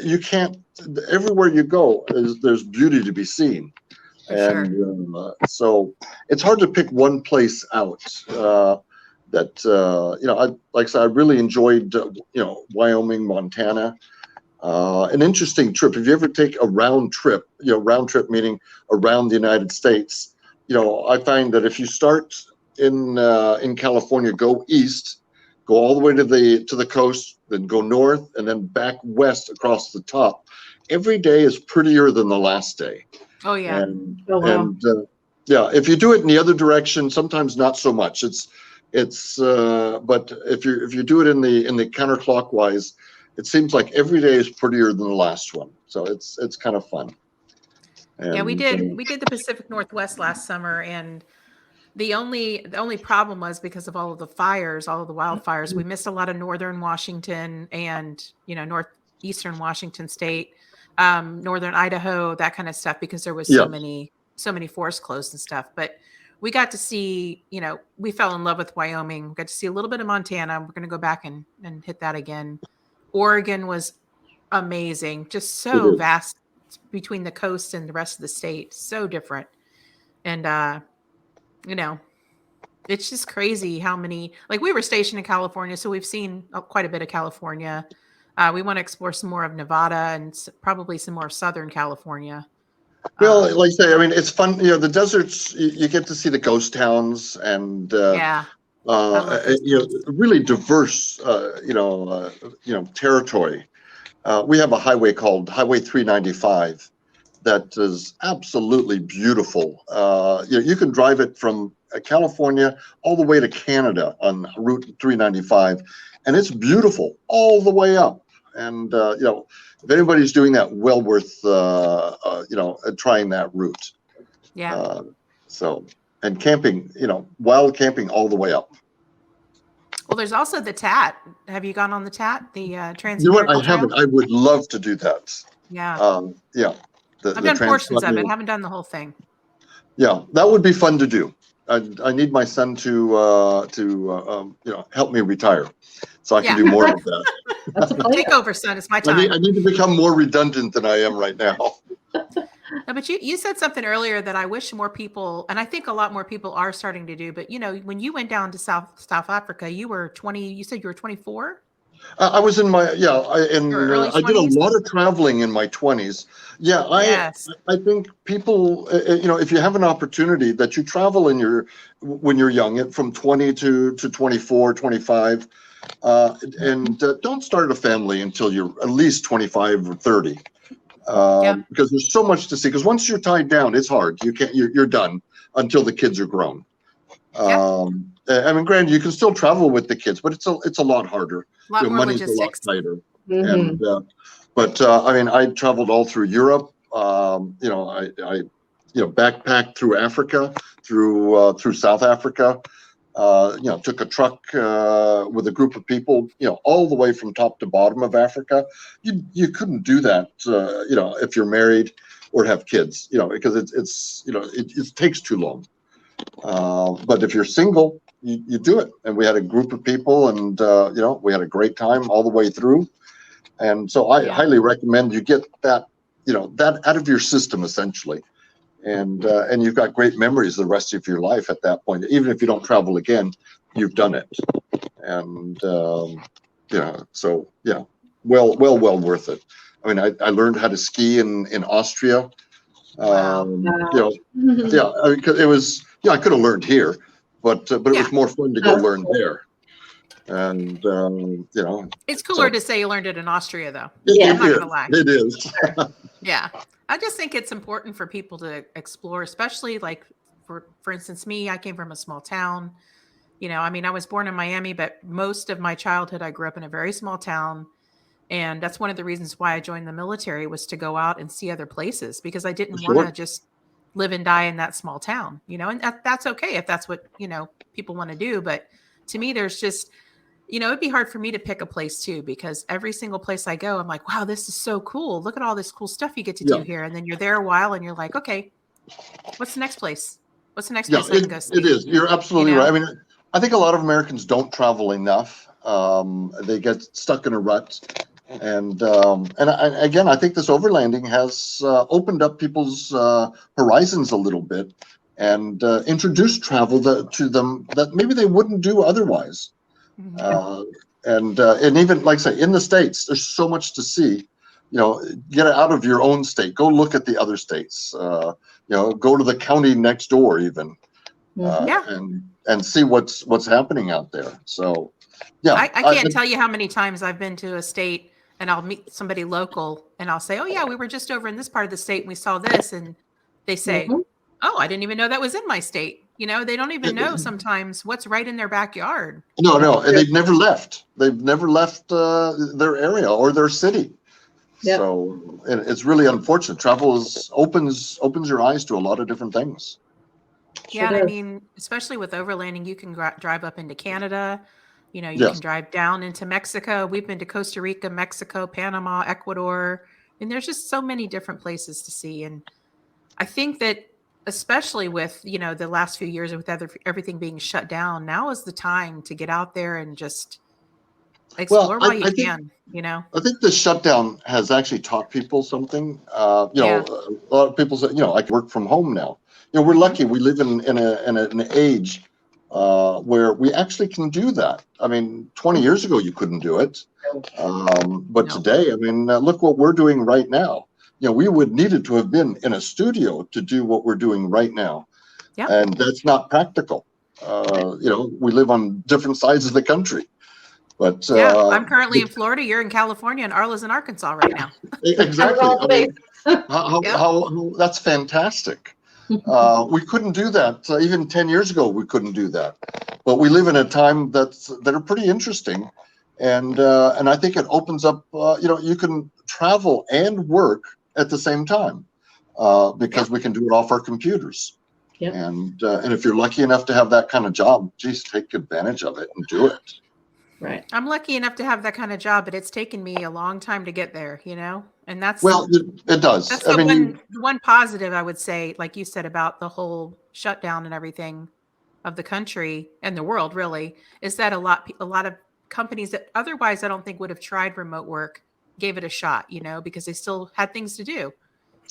You can't. Everywhere you go, there's beauty to be seen. And so it's hard to pick one place out that like I said, I really enjoyed Wyoming, Montana. An interesting trip. If you ever take a round trip meaning around the United States, I find that if you start in California, go east, go all the way to the coast, then go north, and then back west across the top. Every day is prettier than the last day. Oh yeah. And if you do it in the other direction, sometimes not so much. But if you do it in the counterclockwise, it seems like every day is prettier than the last one. So it's kind of fun. And, we did the Pacific Northwest last summer, and the only problem was because of all of the fires, all of the wildfires, we missed a lot of northern Washington and northeastern Washington state. Northern Idaho, that kind of stuff, because there was so many forests closed and stuff. But we got to see, we fell in love with Wyoming. We got to see a little bit of Montana. We're going to go back and hit that again. Oregon was amazing, just so vast between the coast and the rest of the state, so different. And it's just crazy how many, like, we were stationed in California, so we've seen quite a bit of California. We want to explore some more of Nevada and probably some more of Southern California. Well, like I say, I mean, it's fun. The deserts, you get to see the ghost towns and really diverse, territory. We have a highway called Highway 395 that is absolutely beautiful. You can drive it from California all the way to Canada on Route 395, and it's beautiful all the way up. And if anybody's doing that, well worth trying that route. Yeah. And camping, wild camping all the way up. Well, there's also the TAT. Have you gone on the TAT? The Trans. You know what? I haven't. I would love to do that. Yeah. I've done portions of it. Haven't done the whole thing. Yeah, that would be fun to do. I need my son to help me retire, so I can do more of that. Take over, son. It's my time. I need to become more redundant than I am right now. No, but you said something earlier that I wish more people, and I think a lot more people are starting to do. But when you went down to South Africa, you were 20. You said you were 24. I was in my I did a lot of traveling in my 20s. Yeah, I think people, if you have an opportunity that you travel when you're young, from 20 to 24, 25, and don't start a family until you're at least 25 or 30. Because there's so much to see. Because once you're tied down, it's hard. You're done until the kids are grown. I mean, granted, you can still travel with the kids, but it's a lot harder. A lot more money's logistics. a lot tighter. And I mean, I traveled all through Europe. I backpacked through Africa, through South Africa. Took a truck with a group of people, all the way from top to bottom of Africa. You couldn't do that, if you're married or have kids, because it takes too long. But if you're single, you do it. And we had a group of people, and we had a great time all the way through. And so I highly recommend you get that, that out of your system essentially. And you've got great memories the rest of your life at that point. Even if you don't travel again, you've done it. And well worth it. I mean, I learned how to ski in Austria. It was I could have learned here, but it was more fun to go learn there. And it's cooler to say you learned it in Austria, though. I'm not gonna lie. It is. Yeah. I just think it's important for people to explore, especially like for instance, me, I came from a small town. I mean, I was born in Miami, but most of my childhood, I grew up in a very small town. And that's one of the reasons why I joined the military, was to go out and see other places, because I didn't want to just live and die in that small town, and that's okay if that's what, people want to do. But to me, there's just, it'd be hard for me to pick a place too, because every single place I go, I'm like, wow, this is so cool. Look at all this cool stuff you get to do here. And then you're there a while and you're like, okay, what's the next place? What's the next place I can go see? It is. You're absolutely right. I mean, I think a lot of Americans don't travel enough. They get stuck in a rut. And again, I think this overlanding has opened up people's horizons a little bit, and introduced travel to them that maybe they wouldn't do otherwise. And even, like I say, in the States, there's so much to see. Get out of your own state, go look at the other states. Go to the county next door even, and see what's happening out there. So, yeah, I can't tell you how many times I've been to a state and I'll meet somebody local and I'll say, oh yeah, we were just over in this part of the state and we saw this. And they say, oh, I didn't even know that was in my state. They don't even know sometimes what's right in their backyard. No. And they've never left. They've never left their area or their city. Yep. So it's really unfortunate. Travel opens your eyes to a lot of different things. Yeah. And I mean, especially with overlanding, you can drive up into Canada. You can drive down into Mexico. We've been to Costa Rica, Mexico, Panama, Ecuador, and there's just so many different places to see. And I think that especially with, the last few years with everything being shut down, now is the time to get out there and just explore while you can. I think the shutdown has actually taught people something. A lot of people say, I can work from home now. We're lucky. We live in an age where we actually can do that. I mean, 20 years ago, you couldn't do it. But today, I mean, look what we're doing right now. We would needed to have been in a studio to do what we're doing right now. Yep. And that's not practical. We live on different sides of the country. But I'm currently in Florida. You're in California, and Arla's in Arkansas right now. Exactly. I mean, how that's fantastic. We couldn't do that even 10 years ago. We couldn't do that, but we live in a time that are pretty interesting, and I think it opens up. You can travel and work at the same time because we can do it off our computers. Yep. And if you're lucky enough to have that kind of job, geez, take advantage of it and do it. Right. I'm lucky enough to have that kind of job, but it's taken me a long time to get there, and that's, it does. That's the one positive I would say, like you said, about the whole shutdown and everything of the country and the world really, is that a lot of companies that otherwise I don't think would have tried remote work gave it a shot, because they still had things to do.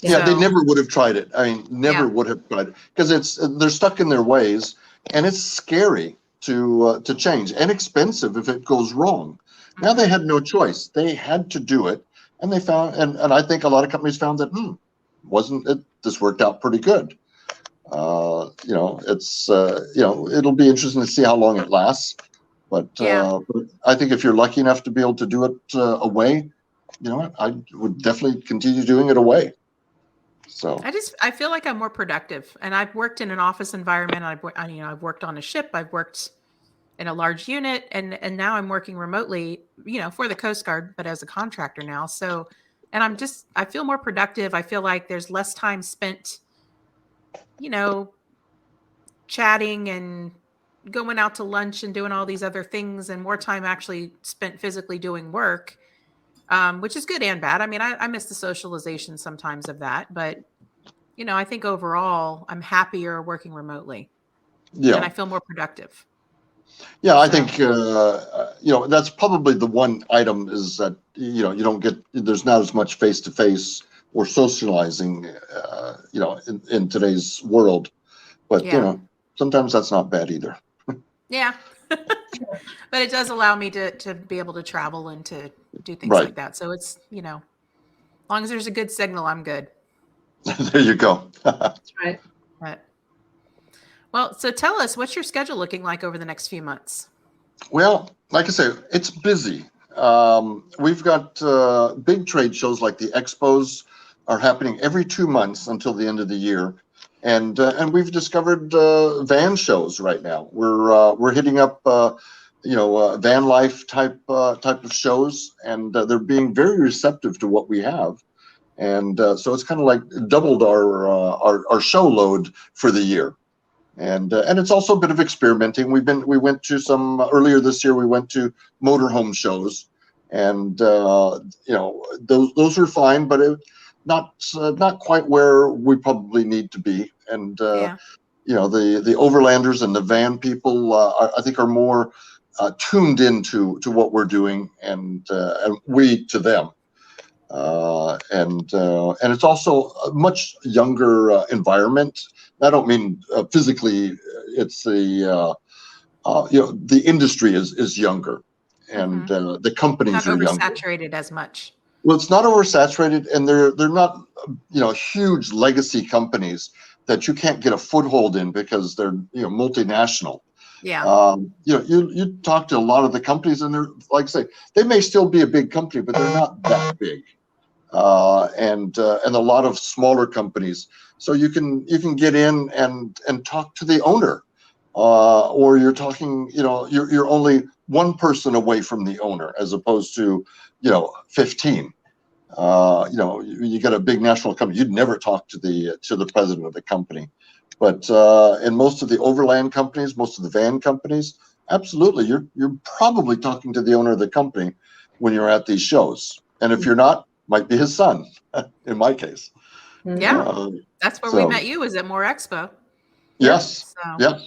Yeah. They never would have tried it. I mean, never would have tried it because they're stuck in their ways, and it's scary to change and expensive if it goes wrong. Now they had no choice. They had to do it, and they found, and I think a lot of companies found that this worked out pretty good. It's it'll be interesting to see how long it lasts, but I think if you're lucky enough to be able to do it away, I would definitely continue doing it away. So I feel like I'm more productive, and I've worked in an office environment. I've worked on a ship. I've worked in a large unit, and now I'm working remotely, for the Coast Guard, but as a contractor now. So, and I feel more productive. I feel like there's less time spent, chatting and going out to lunch and doing all these other things, and more time actually spent physically doing work. Which is good and bad. I mean, I miss the socialization sometimes of that, but I think overall I'm happier working remotely. Yeah. And I feel more productive. Yeah. So. I think, that's probably the one item is that, there's not as much face-to-face or socializing, in today's world, but sometimes that's not bad either. Yeah. But it does allow me to be able to travel and to do things like that. So it's, as long as there's a good signal, I'm good. There you go. That's right. Right. Well, so tell us, what's your schedule looking like over the next few months? Well, like I say, it's busy. We've got big trade shows like the expos are happening every 2 months until the end of the year. and we've discovered van shows right now. We're hitting up van life type of shows, and they're being very receptive to what we have, and so it's kind of like doubled our show load for the year, and it's also a bit of experimenting. We went to some earlier this year. We went to motorhome shows, and those were fine, but not quite where we probably need to be, and the overlanders and the van people I think are more tuned into what we're doing, and we to them, and it's also a much younger environment. I don't mean physically. It's the industry is younger, and the companies Not are younger. oversaturated as much. Well, it's not oversaturated, and they're not huge legacy companies that you can't get a foothold in because they're multinational. Yeah. You talk to a lot of the companies, and they're, like I say, they may still be a big company, but they're not that big. And a lot of smaller companies. So you can get in and talk to the owner, or you're talking, you're only one person away from the owner as opposed to 15. You got a big national company, you'd never talk to the president of the company. But in most of the overland companies, most of the van companies, absolutely, you're probably talking to the owner of the company when you're at these shows. And if you're not, might be his son, in my case. Yeah, that's where we met you, was at More Expo. Yes. So, yeah.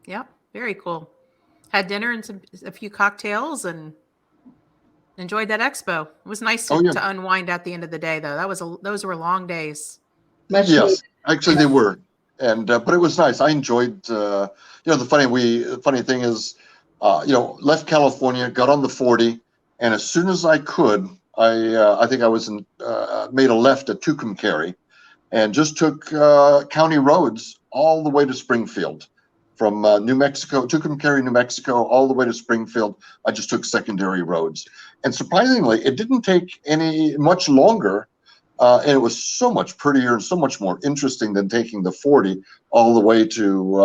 Yeah, very cool. Had dinner and a few cocktails and enjoyed that expo. It was nice to unwind at the end of the day, though. Those were long days. Yes, actually they were, and but it was nice. I enjoyed. The funny thing is, left California, got on the 40, and as soon as I could, I think I was made a left at Tucumcari, and just took county roads all the way to Springfield. From New Mexico, Tucumcari, New Mexico, all the way to Springfield, I just took secondary roads. And surprisingly, it didn't take much longer, and it was so much prettier and so much more interesting than taking the 40 all the way to,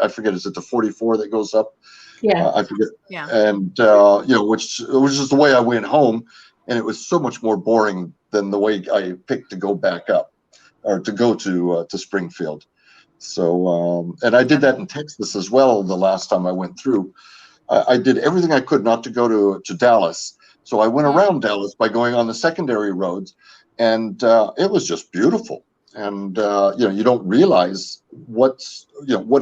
I forget, is it the 44 that goes up? Yeah. I forget. Yeah. And, which is the way I went home, and it was so much more boring than the way I picked to go back up, or to go to Springfield. So, and I did that in Texas as well the last time I went through. I did everything I could not to go to Dallas. So I went around Dallas by going on the secondary roads, and it was just beautiful. And, you don't realize what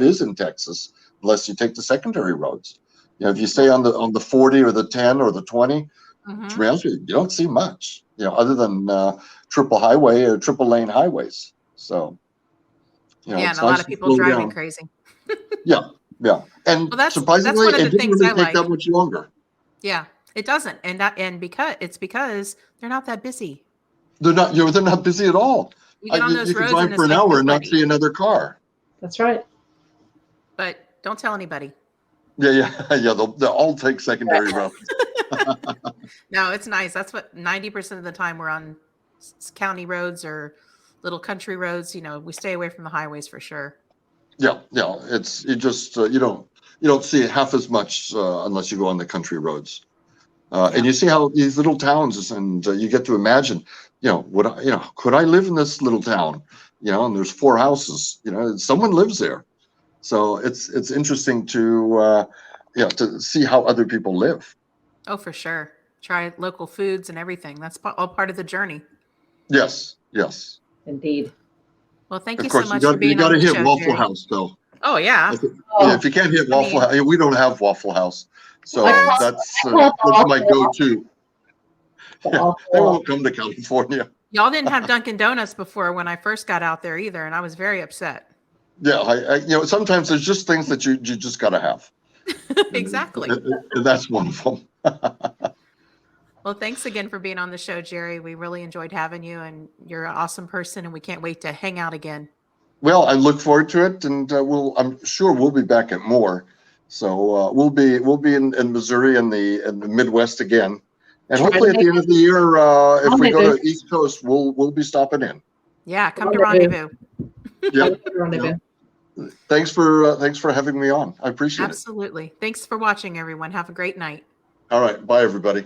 is in Texas unless you take the secondary roads. If you stay on the 40 or the 10 or the 20, to be honest with you don't see much, other than triple highway or triple lane highways. So. And a lot of people driving crazy. Yeah. And surprisingly, it didn't really take that much longer. Yeah, it doesn't, and because they're not that busy. They're not busy at all. You get on those roads can drive for an hour and not see another car. That's right. But don't tell anybody. Yeah. They'll all take secondary roads. No, it's nice. That's what 90% of the time we're on county roads or little country roads. We stay away from the highways for sure. Yeah. You don't see it half as much unless you go on the country roads, and you see how these little towns, and you get to imagine, could I live in this little town? And there's 4 houses. Someone lives there, so it's interesting to see how other people live. Oh, for sure. Try local foods and everything. That's all part of the journey. Yes. Indeed. Well, thank you so much for being you on the show, hit Waffle Jerry. House, though. Oh, yeah. If you can't hit Waffle House, we don't have Waffle House. So that's my go-to. They won't come to California. Y'all didn't have Dunkin' Donuts before when I first got out there either, and I was very upset. Yeah, sometimes there's just things that you just got to have. Exactly. And that's one of them. Well, thanks again for being on the show, Jerry. We really enjoyed having you, and you're an awesome person, and we can't wait to hang out again. Well, I look forward to it, and I'm sure we'll be back at more. So we'll be in Missouri and the Midwest again, and hopefully at the end of the year, if we go to East Coast, we'll be stopping in. Yeah, come to Rendezvous. Yep. Rendezvous. Thanks for having me on. I appreciate it. Absolutely. Thanks for watching, everyone. Have a great night. All right. Bye, everybody.